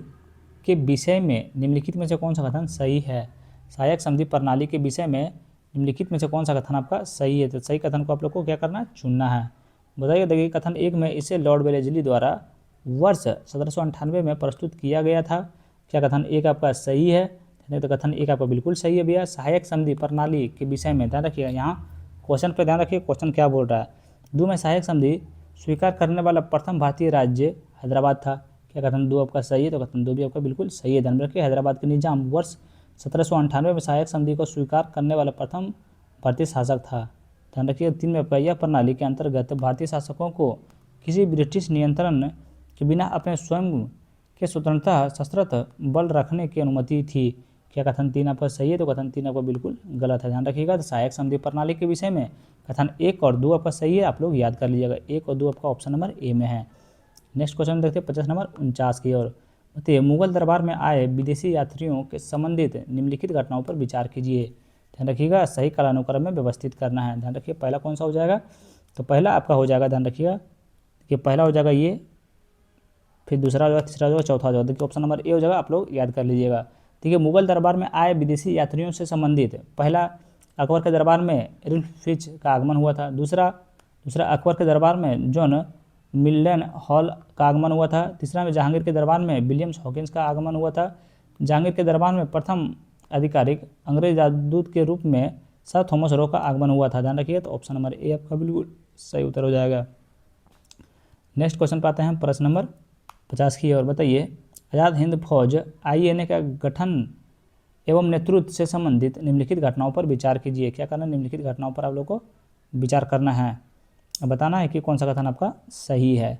के विषय में निम्नलिखित में से कौन सा कथन सही है। सहायक संधि प्रणाली के विषय में निम्नलिखित में से कौन सा कथन आपका सही है। तो सही कथन को आप लोग को क्या करना है? चुनना है। बताइए, देखिए, कथन 1 में इसे लॉर्ड वेलेस्ली द्वारा वर्ष 1798 में प्रस्तुत किया गया था। क्या कथन 1 आपका सही है? नहीं, तो कथन 1 आपका बिल्कुल सही है भैया। सहायक संधि प्रणाली के विषय में ध्यान रखिएगा, यहाँ क्वेश्चन पर ध्यान रखिए, क्वेश्चन क्या बोल रहा है। 2 में सहायक संधि स्वीकार करने वाला प्रथम भारतीय राज्य हैदराबाद था। क्या कथन 2 आपका सही है? तो कथन 2 भी आपका बिल्कुल सही है, ध्यान रखिए। हैदराबाद के निजाम वर्ष 1798 में सहायक संधि को स्वीकार करने वाला प्रथम भारतीय शासक था, ध्यान रखिए। 3 में आपका यह प्रणाली के अंतर्गत भारतीय शासकों को किसी ब्रिटिश नियंत्रण के बिना अपने स्वयं के स्वतंत्रता सशस्त्र बल रखने की अनुमति थी। क्या कथन 3 आपका सही है? तो कथन 3 आपका बिल्कुल गलत है, ध्यान रखिएगा। तो सहायक संधि प्रणाली के विषय में कथन 1 और 2 आपका सही है, आप लोग याद कर लीजिएगा। 1 और 2 आपका ऑप्शन नंबर ए में है। नेक्स्ट क्वेश्चन देखते हैं 50 नंबर 49 की ओर। बताइए, मुगल दरबार में आए विदेशी यात्रियों के संबंधित निम्नलिखित घटनाओं पर विचार कीजिए। ध्यान रखिएगा, सही कालानुक्रम में व्यवस्थित करना है, ध्यान रखिए। पहला कौन सा हो जाएगा? तो पहला आपका हो जाएगा, ध्यान रखिएगा, कि पहला हो जाएगा ये, फिर दूसरा हो जाएगा, तीसरा हो जाएगा, चौथा हो जाएगा। देखिए, ऑप्शन नंबर ए हो जाएगा, आप लोग याद कर लीजिएगा। ठीक है, मुगल दरबार में आए विदेशी यात्रियों से संबंधित पहला, अकबर के दरबार में रिल्फिच का आगमन हुआ था। दूसरा अकबर के दरबार में जॉन मिल्टन हॉल का आगमन हुआ था। तीसरा में जहांगीर के दरबार में विलियम्स हॉकिंस का आगमन हुआ था। जहांगीर के दरबार में प्रथम आधिकारिक अंग्रेज राजदूत के रूप में सर थॉमस रो का आगमन हुआ था, ध्यान रखिए। तो ऑप्शन नंबर ए आपका बिल्कुल सही उत्तर हो जाएगा। नेक्स्ट क्वेश्चन पाते हैं प्रश्न नंबर 50 की ओर। बताइए, आज़ाद हिंद फौज INA का गठन एवं नेतृत्व से संबंधित निम्नलिखित घटनाओं पर विचार कीजिए। क्या करना है? निम्नलिखित घटनाओं पर आप लोग को विचार करना है, बताना है कि कौन सा कथन आपका सही है।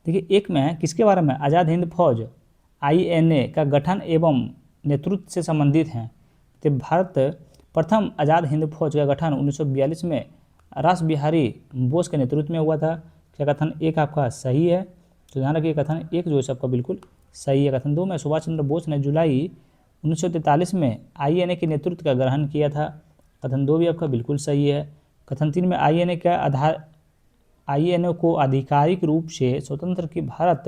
देखिए, एक में किसके बारे में? आज़ाद हिंद फौज INA का गठन एवं नेतृत्व से संबंधित हैं। तो भारत प्रथम आज़ाद हिंद फौज का गठन 1942 में रास बिहारी बोस के नेतृत्व में हुआ था। क्या कथन 1 आपका सही है? तो ध्यान रखिए, कथन 1 जो है सबका बिल्कुल सही है। कथन 2 में सुभाष चंद्र बोस ने जुलाई 1943 में INA के नेतृत्व का ग्रहण किया था। कथन 2 भी आपका बिल्कुल सही है। कथन 3 में INA को आधिकारिक रूप से स्वतंत्र की भारत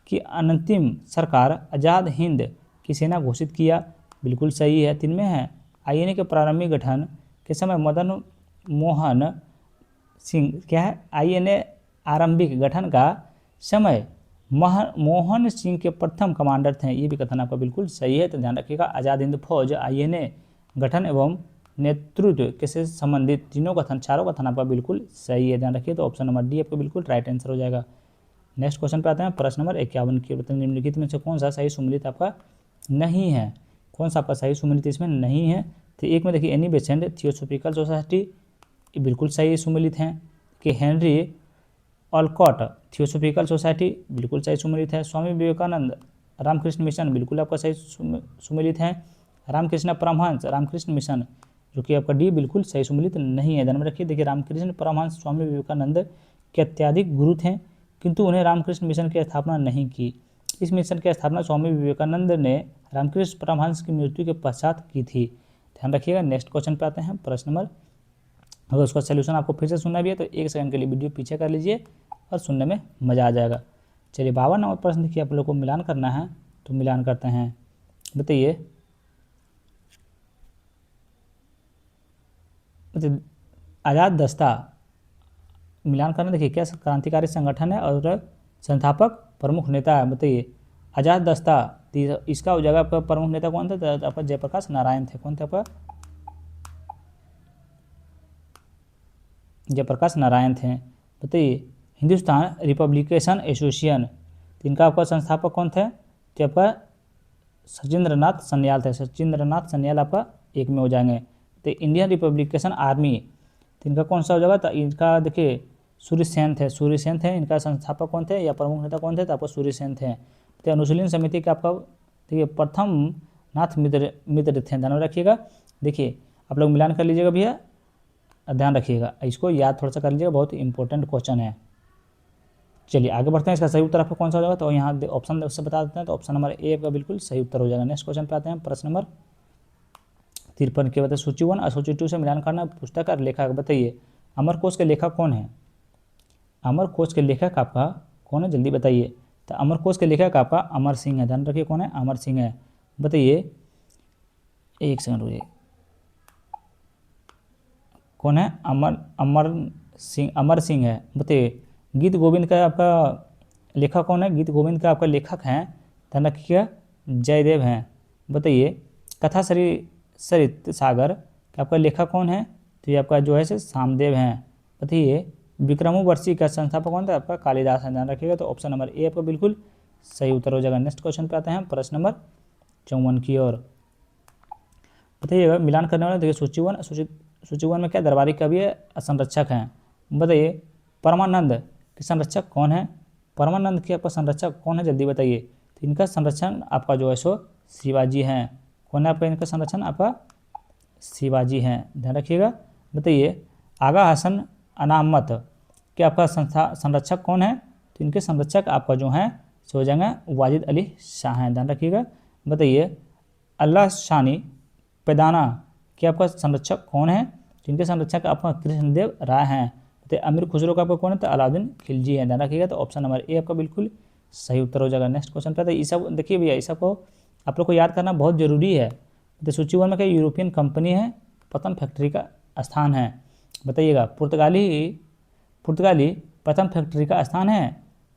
की अंतिम सरकार आज़ाद हिंद की सेना घोषित किया, बिल्कुल सही है। 3 में है INA के प्रारंभिक गठन के समय मदन मोहन सिंह, क्या है? INA आरंभिक गठन का समय मोहन सिंह के प्रथम कमांडर थे, ये भी कथन आपका बिल्कुल सही है। तो ध्यान रखिएगा, आज़ाद हिंद फौज INA गठन एवं नेतृत्व के से संबंधित तीनों कथन, चारों कथन आपका बिल्कुल सही है, ध्यान रखिए। तो ऑप्शन नंबर डी आपका बिल्कुल राइट आंसर हो जाएगा। नेक्स्ट क्वेश्चन पे आते हैं प्रश्न नंबर 51 की। निम्नलिखित में से कौन सा सही सुमेलित आपका नहीं है? कौन सा आपका सही सुमेलित इसमें नहीं है? तो एक में देखिए, एनी बेसेंट थियोसॉफिकल सोसाइटी, ये बिल्कुल सही सुमेलित हैं कि हेनरी ऑलकॉट थियोसॉफिकल सोसाइटी बिल्कुल सही सुमेलित है। स्वामी विवेकानंद रामकृष्ण मिशन बिल्कुल आपका सही सुमेलित है। रामकृष्ण परमहंस रामकृष्ण मिशन जो कि आपका डी बिल्कुल सही सुमेलित नहीं है। ध्यान में रखिए, देखिए रामकृष्ण परमहंस स्वामी विवेकानंद के अत्याधिक गुरु थे, किंतु उन्हें रामकृष्ण मिशन की स्थापना नहीं की। इस मिशन की स्थापना स्वामी विवेकानंद ने रामकृष्ण परमहंस की मृत्यु के पश्चात की थी। ध्यान रखिएगा। नेक्स्ट क्वेश्चन पे आते हैं, प्रश्न नंबर, अगर उसका सोल्यूशन आपको फिर से सुनना भी है तो 1 सेकंड के लिए वीडियो पीछे कर लीजिए और सुनने में मज़ा आ जाएगा। चलिए 52 नंबर प्रश्न देखिए, आप लोग को मिलान करना है तो मिलान करते हैं। बताइए आज़ाद दस्ता मिलान करना, देखिए क्या क्रांतिकारी संगठन है और संस्थापक प्रमुख नेता है। बताइए आज़ाद दस्ता, इसका जगह आपका प्रमुख नेता कौन था? तो आपका जयप्रकाश नारायण थे। कौन थे आपका? जयप्रकाश नारायण थे। बताइए हिंदुस्तान रिपब्लिकेशन एसोसिएशन, इनका आपका संस्थापक कौन थे? तो आपका सचिंद्र नाथ सन्याल थे। सचिंद्र नाथ सन्याल आपका एक में हो जाएंगे। तो इंडियन रिपब्लिकेशन आर्मी, तो इनका कौन सा हो जाएगा? तो इनका देखिए सूर्यसेन थे। सूर्यसेन थे, इनका संस्थापक कौन थे या प्रमुख नेता कौन थे? तो आपको सूर्यसेन थे। तो अनुशीलन समिति का आपका देखिए प्रथम नाथ मित्र थे। ध्यान रखिएगा। देखिए आप लोग मिलान कर लीजिएगा भैया, ध्यान रखिएगा, इसको याद थोड़ा सा कर लीजिएगा, बहुत इंपॉर्टेंट क्वेश्चन है। चलिए आगे बढ़ते हैं। इसका सही उत्तर आपको कौन सा हो जाएगा? तो यहाँ ऑप्शन से बता देते हैं, तो ऑप्शन नंबर ए का बिल्कुल सही उत्तर हो जाएगा। नेक्स्ट क्वेश्चन पे आते हैं, प्रश्न नंबर 53 के बताइए सूची 1 और सूची 2 से मिलान करना। पुस्तक और लेखक बताइए अमरकोश के लेखक कौन है? अमरकोश के लेखक आपका कौन है? जल्दी बताइए। तो अमरकोश के लेखक आपका अमर सिंह है। ध्यान रखिए कौन है? अमर सिंह है। बताइए 1 सेकंड रुकिए, कौन है? अमर सिंह है। बताइए गीत गोविंद का आपका लेखक कौन है? गीत गोविंद का आपका लेखक हैं, ध्यान रखिएगा, जयदेव हैं। बताइए कथा सरित सागर का आपका लेखक कौन है? तो ये आपका जो है सामदेव हैं। बताइए विक्रमोर्वशी का संस्थापक कौन था? आपका कालिदास है। ध्यान रखिएगा। तो ऑप्शन नंबर ए आपका बिल्कुल सही उत्तर हो जाएगा। नेक्स्ट क्वेश्चन पे आते हैं, प्रश्न नंबर 54 की ओर। बताइएगा मिलान करने वाला, देखिए सूची 1 में क्या दरबारी कवि है, संरक्षक हैं। बताइए परमानंद के संरक्षक कौन है? परमानंद के आपका संरक्षक कौन है? जल्दी बताइए। तो इनका संरक्षण आपका जो है शिवाजी हैं। कौन है आपका इनका संरक्षण? आपका शिवाजी हैं। ध्यान रखिएगा। बताइए आगा हसन अनामत के आपका संरक्षक कौन है? तो इनके संरक्षक आपका जो हैं सो हो जाएंगे वाजिद अली शाह हैं। ध्यान रखिएगा। बताइए अल्लाह शानी पैदाना के आपका संरक्षक कौन है? तो इनके संरक्षक आपका कृष्णदेव राय हैं। तो अमीर खुसरो का आपका कौन है? तो अलाउद्दीन खिलजी है। ध्यान रखिएगा। तो ऑप्शन नंबर ए आपका बिल्कुल सही उत्तर हो जाएगा। नेक्स्ट क्वेश्चन पे ये सब देखिए भैया, ये सब को आप लोग को याद करना बहुत जरूरी है। तो सूची 1 में क्या यूरोपियन कंपनी है, प्रथम फैक्ट्री का स्थान है। बताइएगा पुर्तगाली प्रथम फैक्ट्री का स्थान है।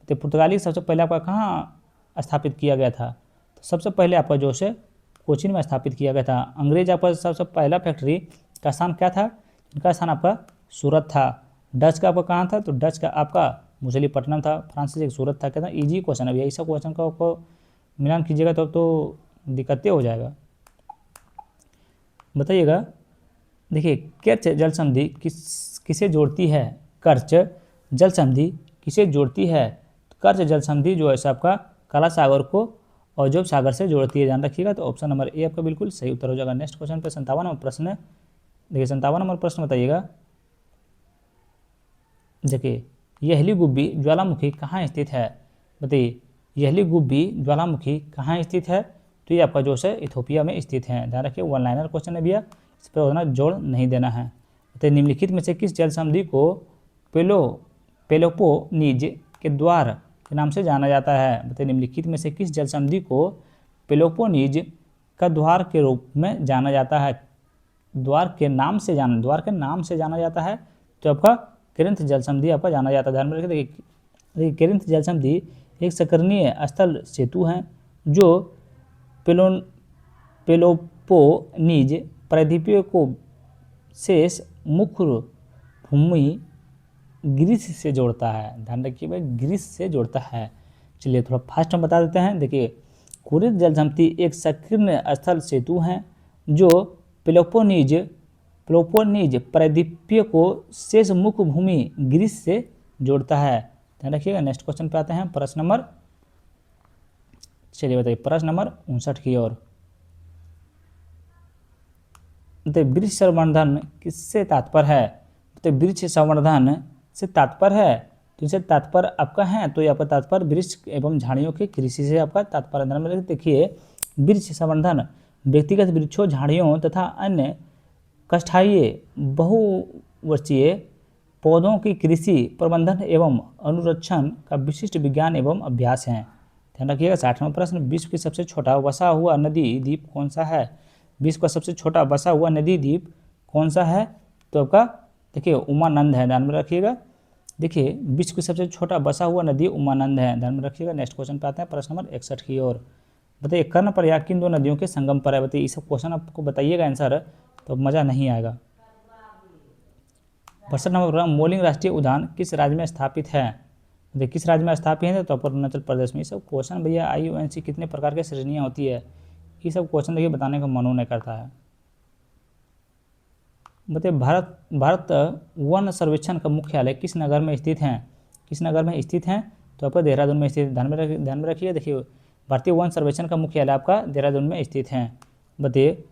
तो पुर्तगाली सबसे पहले आपका कहाँ स्थापित किया गया था? तो सबसे पहले आपका जो है कोचीन में स्थापित किया गया था। अंग्रेज आपका सबसे पहला फैक्ट्री का स्थान क्या था? इनका स्थान आपका सूरत था। डच का आपका कहाँ था? तो डच का आपका मछलीपट्टनम था। फ्रांसीसी एक सूरत था। कहता इजी क्वेश्चन है भैया, ऐसा क्वेश्चन का आपको मिलान कीजिएगा तो दिक्कतें हो जाएगा। बताइएगा देखिए कर्च जल संधि किसे जोड़ती है? कर्च जल संधि किसे जोड़ती है? कर्च जल संधि जो है आपका काला सागर को अजोब सागर से जोड़ती है। ध्यान रखिएगा। तो ऑप्शन नंबर ए आपका बिल्कुल सही उत्तर हो जाएगा। नेक्स्ट क्वेश्चन पे 57 नंबर प्रश्न है। देखिए 57 नंबर प्रश्न बताइएगा। देखिए यहली गुब्बी ज्वालामुखी कहाँ स्थित है? बताइए यहली गुब्बी ज्वालामुखी कहाँ स्थित है? तो ये आपका जो है इथोपिया में स्थित है। ध्यान रखिए 1 लाइनर क्वेश्चन है भैया, इस पर उतना जोड़ नहीं देना है। तो निम्नलिखित में से किस जल संधि को पेलोपोनीज के द्वार के नाम से जाना जाता है? बताइए निम्नलिखित में से किस जल संधि को पेलोपोनीज का द्वार के रूप में जाना जाता है? द्वार के नाम से जाना जाता है। तो आपका करिंथ जल संधि आपका जाना जाता है। ध्यान में रखिए। देखिए करिंथ जल संधि एक संकरणीय स्थल सेतु है जो पेलोपोनीज प्रायद्वीपीय को शेष मुख्य भूमि ग्रीस से जोड़ता है। ध्यान रखिए भाई, ग्रीस से जोड़ता है। चलिए थोड़ा फास्ट हम बता देते हैं। देखिए कुरिथ जल संधि एक संकीर्ण स्थल सेतु है जो पेलोपोनीज पेलोपोनेज प्रायद्वीपीय को शेष मुख्य भूमि ग्रीस से जोड़ता है। ध्यान रखिएगा। नेक्स्ट क्वेश्चन पे आते हैं प्रश्न नंबर, चलिए बताइए प्रश्न नंबर 59 की ओर। तो वृक्ष संवर्धन किससे तात्पर्य है? तो वृक्ष संवर्धन से तात्पर्य है, तो इनसे तात्पर्य आपका है, तो ये आपका तात्पर्य वृक्ष एवं झाड़ियों की कृषि से आपका तात्पर्य। देखिए वृक्ष संवर्धन व्यक्तिगत वृक्षों, झाड़ियों तथा अन्य कष्टायी बहुवर्षीय पौधों की कृषि प्रबंधन एवं अनुरक्षण का विशिष्ट विज्ञान एवं अभ्यास है। ध्यान रखिएगा। 60वां प्रश्न, विश्व की सबसे छोटा बसा हुआ नदी द्वीप कौन सा है? विश्व का सबसे छोटा बसा हुआ नदी द्वीप कौन सा है? तो आपका देखिए उमानंद है। ध्यान में रखिएगा। देखिए विश्व की सबसे छोटा बसा हुआ नदी उमानंद है। ध्यान में रखिएगा। नेक्स्ट क्वेश्चन पे आते हैं प्रश्न नंबर 61 की ओर। बताइए कर्णप्रयाग किन दो नदियों के संगम पर है? बताइए ये सब क्वेश्चन आपको बताइएगा आंसर, तो मज़ा नहीं आएगा। प्रश्न नंबर, मोलिंग राष्ट्रीय उद्यान किस राज्य में स्थापित है? देखिए किस राज्य में स्थापित है? तो अरुणाचल प्रदेश में। ये सब क्वेश्चन भैया IUNC कितने प्रकार के श्रेणियाँ होती है, ये सब क्वेश्चन देखिए बताने का मनो नहीं करता है। बताइए भारत वन सर्वेक्षण का मुख्यालय किस नगर में स्थित है? किस नगर में स्थित है? तो आपका देहरादून में स्थित। ध्यान में रखिए। देखिए भारतीय वन सर्वेक्षण का मुख्यालय आपका देहरादून में स्थित है। बताइए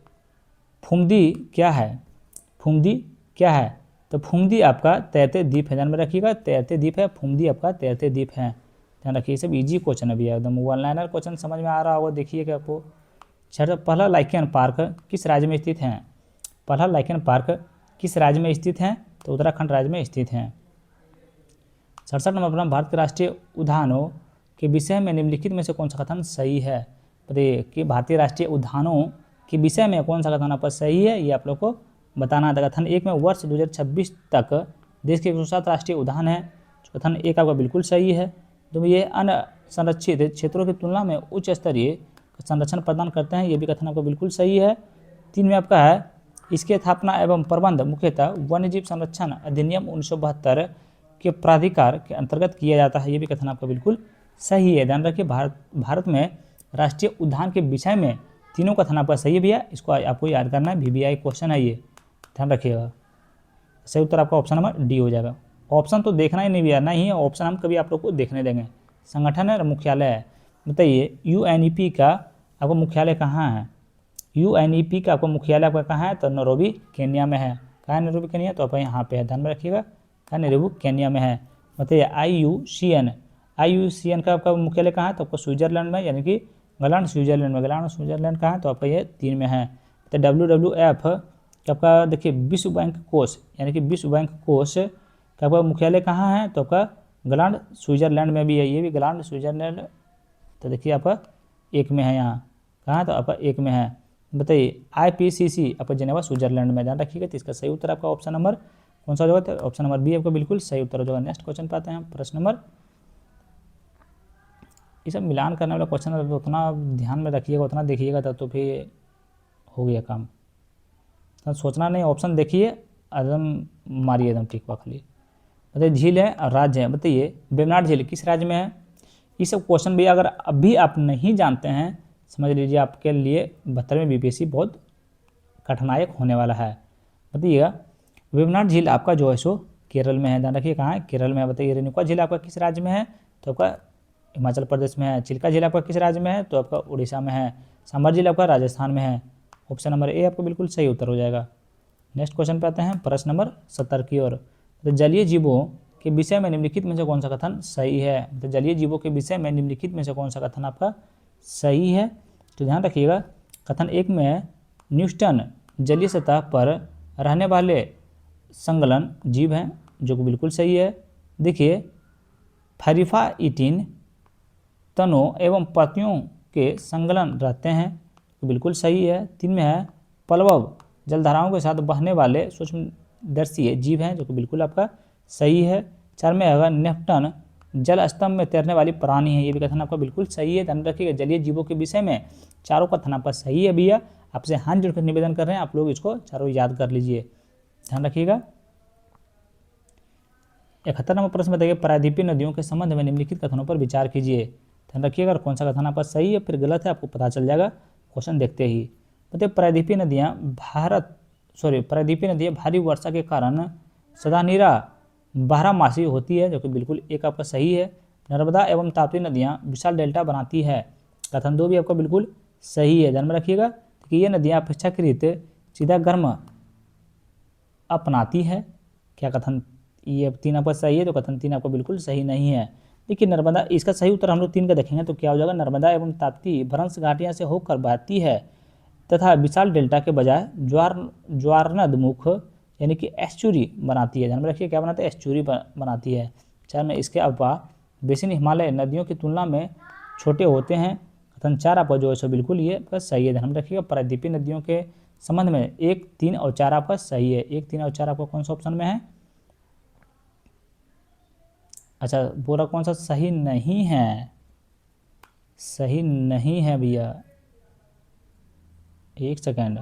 फुमदी क्या है? फुमदी क्या है? तो फुमदी आपका तैरते द्वीप है। ध्यान में रखिएगा। तैरते द्वीप है, फुमदी आपका तैरते द्वीप है। ध्यान रखिए। सब इजी क्वेश्चन है भैया, एकदम वन लाइनर क्वेश्चन समझ में आ रहा होगा। देखिए क्या आपको। पहला लाइकेन पार्क किस राज्य में स्थित है? पहला लाइकेन पार्क किस राज्य में स्थित है? तो उत्तराखंड राज्य में स्थित है। 67 नंबर, भारत के राष्ट्रीय उद्यानों के विषय में निम्नलिखित में से कौन सा कथन सही है? बताइए कि भारतीय राष्ट्रीय उद्यानों के विषय में कौन सा कथन आपका सही है, ये आप लोग को बताना था। कथन 1 में वर्ष 2026 तक देश के 107 राष्ट्रीय उद्यान है। कथन 1 आपका बिल्कुल सही है। तो ये अन्य संरक्षित क्षेत्रों की तुलना में उच्च स्तरीय संरक्षण प्रदान करते हैं, ये भी कथन आपका बिल्कुल सही है। 3 में आपका है इसकी स्थापना एवं प्रबंध मुख्यतः वन्यजीव संरक्षण अधिनियम 1972 के प्राधिकार के अंतर्गत किया जाता है, ये भी कथन आपका बिल्कुल सही है। ध्यान रखिए भारत में राष्ट्रीय उद्यान के विषय में तीनों कथन आपका सही है भैया। इसको आपको याद करना है, VBI क्वेश्चन है ये, ध्यान रखिएगा। सही उत्तर आपका ऑप्शन नंबर डी हो जाएगा। ऑप्शन तो देखना ही नहीं भैया, नहीं ऑप्शन हम कभी आप लोग को देखने देंगे। संगठन है मुख्यालय है। बताइए UNEP का आपका मुख्यालय कहाँ है? UNEP का आपका मुख्यालय आपका कहाँ है? तो नैरोबी केन्या में है। कहाँ है नैरोबी केन्या? तो आप यहाँ पे है। ध्यान में रखिएगा। कहाँ? नैरोबी केन्या में है। बताइए IUCN का आपका मुख्यालय कहाँ है? तो आपको स्विट्जरलैंड में, यानी कि ग्लांड स्विट्जरलैंड में। ग्लांड स्विट्जरलैंड कहाँ है? तो आपका ये 3 में है। तो WWF आपका देखिए विश्व बैंक कोष, यानी कि विश्व बैंक कोष का आपका मुख्यालय कहाँ है? तो आपका ग्लांड स्विट्जरलैंड में भी है, ये भी ग्लांड स्विट्जरलैंड। तो देखिए आपका 1 में है यहाँ। कहाँ? तो आपका 1 में है। बताइए IPCC आपका जेनेवा स्विट्जरलैंड में। ध्यान रखिएगा। तो इसका सही उत्तर आपका ऑप्शन नंबर कौन सा हो जाएगा? तो ऑप्शन नंबर बी आपका बिल्कुल सही उत्तर हो जाएगा। नेक्स्ट क्वेश्चन पे आते हैं प्रश्न नंबर, ये सब मिलान करने वाला क्वेश्चन है, तो उतना ध्यान में रखिएगा, उतना देखिएगा तो फिर हो गया काम। तो सोचना नहीं, ऑप्शन देखिए एकदम मारिए एकदम ठीक हुआ खाली। बताइए झील है और राज्य है। बताइए वेम्बनाड झील किस राज्य में है? ये सब क्वेश्चन भी अगर अभी आप नहीं जानते हैं, समझ लीजिए आपके लिए 72वें BPSC बहुत कठिनायक होने वाला है। बताइएगा वेम्बनाड झील आपका जो है सो केरल में है। ध्यान रखिए कहाँ है? केरल में है। बताइए रेणुका झील आपका किस राज्य में है? तो आपका हिमाचल प्रदेश में है। चिल्का झील आपका किस राज्य में है? तो आपका उड़ीसा में है। सांभर झील आपका राजस्थान में है। ऑप्शन नंबर ए आपको बिल्कुल सही उत्तर हो जाएगा। नेक्स्ट क्वेश्चन पे आते हैं प्रश्न नंबर 70 की ओर। तो जलीय जीवों के विषय में निम्नलिखित में से कौन सा कथन सही है? तो जलीय जीवों के विषय में निम्नलिखित में से कौन सा कथन आपका सही है? तो ध्यान रखिएगा। कथन 1 में न्यूटन जलीय सतह पर रहने वाले संलग्न जीव हैं, जो कि बिल्कुल सही है। देखिए फाइरिफाइटिन तनों एवं पत्तियों के संलग्न रहते हैं, तो बिल्कुल सही है। 3 में है प्लवज जलधाराओं के साथ बहने वाले सूक्ष्मदर्शी जीव हैं, जो कि बिल्कुल आपका सही है। 4 में अगर नेप्टन जल स्तंभ में तैरने वाली प्राणी है, ये भी कथन आपका बिल्कुल सही है। ध्यान रखिएगा जलीय जीवों के विषय में चारों कथन आपका सही है भैया। आपसे हाथ जोड़कर निवेदन कर रहे हैं, आप लोग इसको चारों याद कर लीजिए। ध्यान रखिएगा। 71 नंबर प्रश्न बताइए प्रायद्वीपीय नदियों के संबंध में निम्नलिखित कथनों पर विचार कीजिए। ध्यान रखिएगा अगर कौन सा कथन आपका सही है फिर गलत है आपको पता चल जाएगा क्वेश्चन देखते ही। बताइए प्रायद्वीपीय नदियाँ भारत प्रायद्वीपीय नदी भारी वर्षा के कारण सदानीरा बारहमासी होती है, जो कि बिल्कुल एक आपका सही है। नर्मदा एवं ताप्ती नदियाँ विशाल डेल्टा बनाती है, कथन 2 भी आपका बिल्कुल सही है। ध्यान में रखिएगा कि ये नदियाँ अपेक्षाकृत सीधा गर्म अपनाती है। क्या कथन ये 3 आपका सही है, तो कथन 3 आपका बिल्कुल सही नहीं है। देखिए नर्मदा, इसका सही उत्तर हम लोग 3 का देखेंगे तो क्या हो जाएगा, नर्मदा एवं ताप्ती भ्रंश घाटियाँ से होकर बहती है तथा विशाल डेल्टा के बजाय ज्वारनदमुख यानी कि एस्चुरी बनाती है। ध्यान में रखिए क्या बनाती है, एस्चुरी बनाती है। 4 में इसके अलावा बेसिन हिमालय नदियों की तुलना में छोटे होते हैं, कथन 4 आपका जो है बिल्कुल ये आपका सही है। ध्यान में रखिएगा प्रायद्वीपीय नदियों के संबंध में 1, 3 और 4 आपका सही है। 1, 3 और 4 आपका कौन सा ऑप्शन में है, अच्छा पूरा कौन सा सही नहीं है, सही नहीं है भैया, 1 सेकेंड।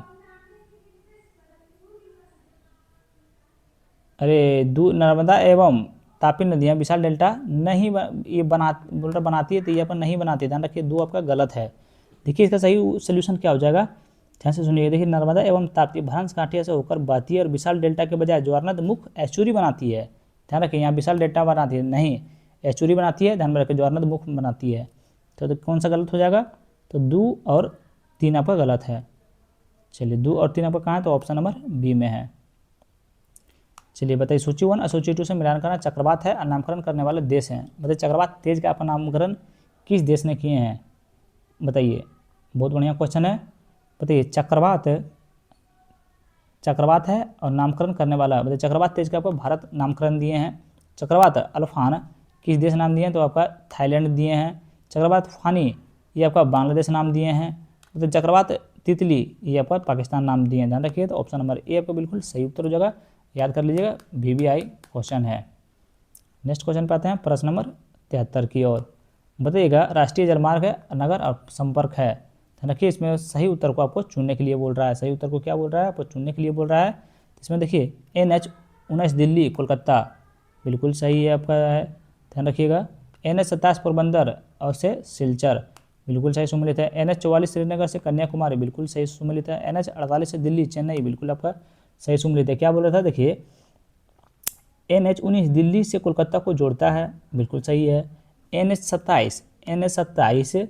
अरे नर्मदा एवं तापी नदियाँ विशाल डेल्टा नहीं बनाती है, तो ये अपन नहीं बनाती है। ध्यान रखिए 2 आपका गलत है। देखिए इसका सही सोल्यूशन क्या हो जाएगा, ध्यान से सुनिए। देखिए नर्मदा एवं ताप्ती भ्रंश घाटिया से होकर बहती है और विशाल डेल्टा के बजाय ज्वारनदमुख एस्चुरी बनाती है। ध्यान रखिए यहाँ विशाल डेल्टा बनाती है नहीं, एस्चुरी बनाती है। ध्यान में रखिए ज्वारनदमुख बनाती है, तो कौन सा गलत हो जाएगा, तो 2 और 3 आपका गलत है। चलिए 2 और 3 आपका कहाँ है, तो ऑप्शन नंबर बी में है। चलिए बताइए सूची 1 और सूची 2 से मिलान करना। चक्रवात है और नामकरण करने वाले देश हैं। बताइए चक्रवात तेज का अपना नामकरण किस देश ने किए हैं, बताइए। बहुत बढ़िया क्वेश्चन है। बताइए चक्रवात है और नामकरण करने वाला, बताइए चक्रवात तेज का आपको भारत नामकरण दिए हैं। चक्रवात अल्फान किस देश नाम दिए हैं, तो आपका थाईलैंड दिए हैं। चक्रवात फानी ये आपका बांग्लादेश नाम दिए हैं। तो चक्रवात तितली ये आपका पाकिस्तान नाम दिए हैं। ध्यान रखिए तो ऑप्शन नंबर ए आपका बिल्कुल सही उत्तर हो जाएगा, याद कर लीजिएगा, VVI क्वेश्चन है। नेक्स्ट क्वेश्चन पे आते हैं प्रश्न नंबर 73 की ओर। बताइएगा राष्ट्रीय जलमार्ग है, नगर और संपर्क है। ध्यान रखिए इसमें सही उत्तर को आपको चुनने के लिए बोल रहा है। सही उत्तर को क्या बोल रहा है, आपको चुनने के लिए बोल रहा है। इसमें देखिए NH19 दिल्ली कोलकाता बिल्कुल सही है आपका है। ध्यान रखिएगा NH27 पोरबंदर और से सिलचर बिल्कुल सही सुमिलित है। NH44 श्रीनगर से कन्याकुमारी बिल्कुल सही सुमिलित है। NH48 से दिल्ली चेन्नई बिल्कुल आपका सही सुमिलित है। क्या बोल रहा था, देखिए NH19 दिल्ली से कोलकाता को जोड़ता है, बिल्कुल सही है। NH27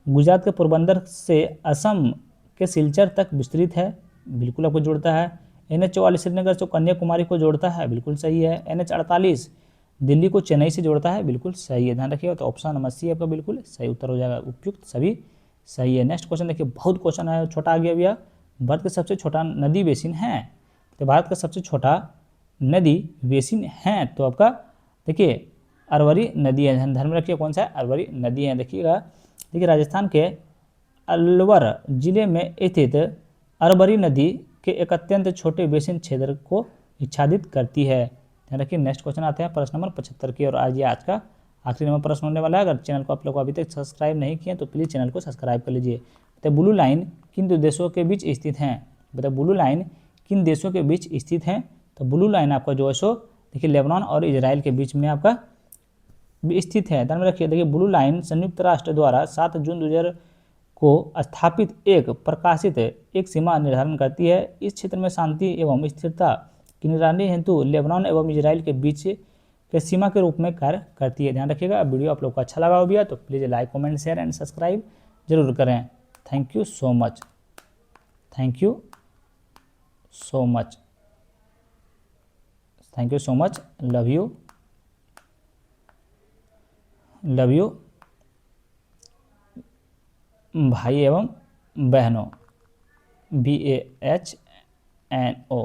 गुजरात के पोरबंदर से असम के सिलचर तक विस्तृत है, बिल्कुल आपको जोड़ता है। NH44 श्रीनगर से कन्याकुमारी को जोड़ता है, बिल्कुल सही है। NH48 दिल्ली को चेन्नई से जोड़ता है, बिल्कुल सही है। ध्यान रखिएगा तो ऑप्शन नंबर सी आपका बिल्कुल सही उत्तर हो जाएगा। उपयुक्त सभी सही है। नेक्स्ट क्वेश्चन देखिए, बहुत क्वेश्चन है, छोटा आ गया भैया। भारत का सबसे छोटा नदी बेसिन है, तो भारत का सबसे छोटा नदी बेसिन है तो आपका देखिए अरवरी नदी है। ध्यान में रखिए कौन सा है, अरवरी नदी है। देखिएगा देखिए राजस्थान के अलवर जिले में स्थित अरवरी नदी के एक अत्यंत छोटे बेसिन क्षेत्र को आच्छादित करती है। ध्यान रखिए। नेक्स्ट क्वेश्चन आते हैं प्रश्न नंबर 75 की और आज का आखिरी नंबर प्रश्न होने वाला है। अगर चैनल को आप लोग अभी तक सब्सक्राइब नहीं किए तो प्लीज़ चैनल को सब्सक्राइब कर लीजिए। तो ब्लू लाइन किन दो देशों के बीच स्थित हैं, बताइए ब्लू लाइन किन देशों के बीच स्थित हैं, तो ब्लू लाइन आपका जो है सो देखिए लेबनान और इजराइल के बीच में आपका स्थित है। ध्यान में रखिए देखिए ब्लू लाइन संयुक्त राष्ट्र द्वारा 7 जून 2000 को स्थापित एक प्रकाशित एक सीमा निर्धारण करती है। इस क्षेत्र में शांति एवं स्थिरता की निगरानी हेतु लेबनान एवं इजराइल के बीच के सीमा के रूप में कार्य करती है। ध्यान रखिएगा। वीडियो आप लोग को अच्छा लगा हो गया तो please like comment share and subscribe जरूर करें। Thank you so much, thank you so much, thank you so much. Love you, love you भाई एवं बहनों, BAHNO।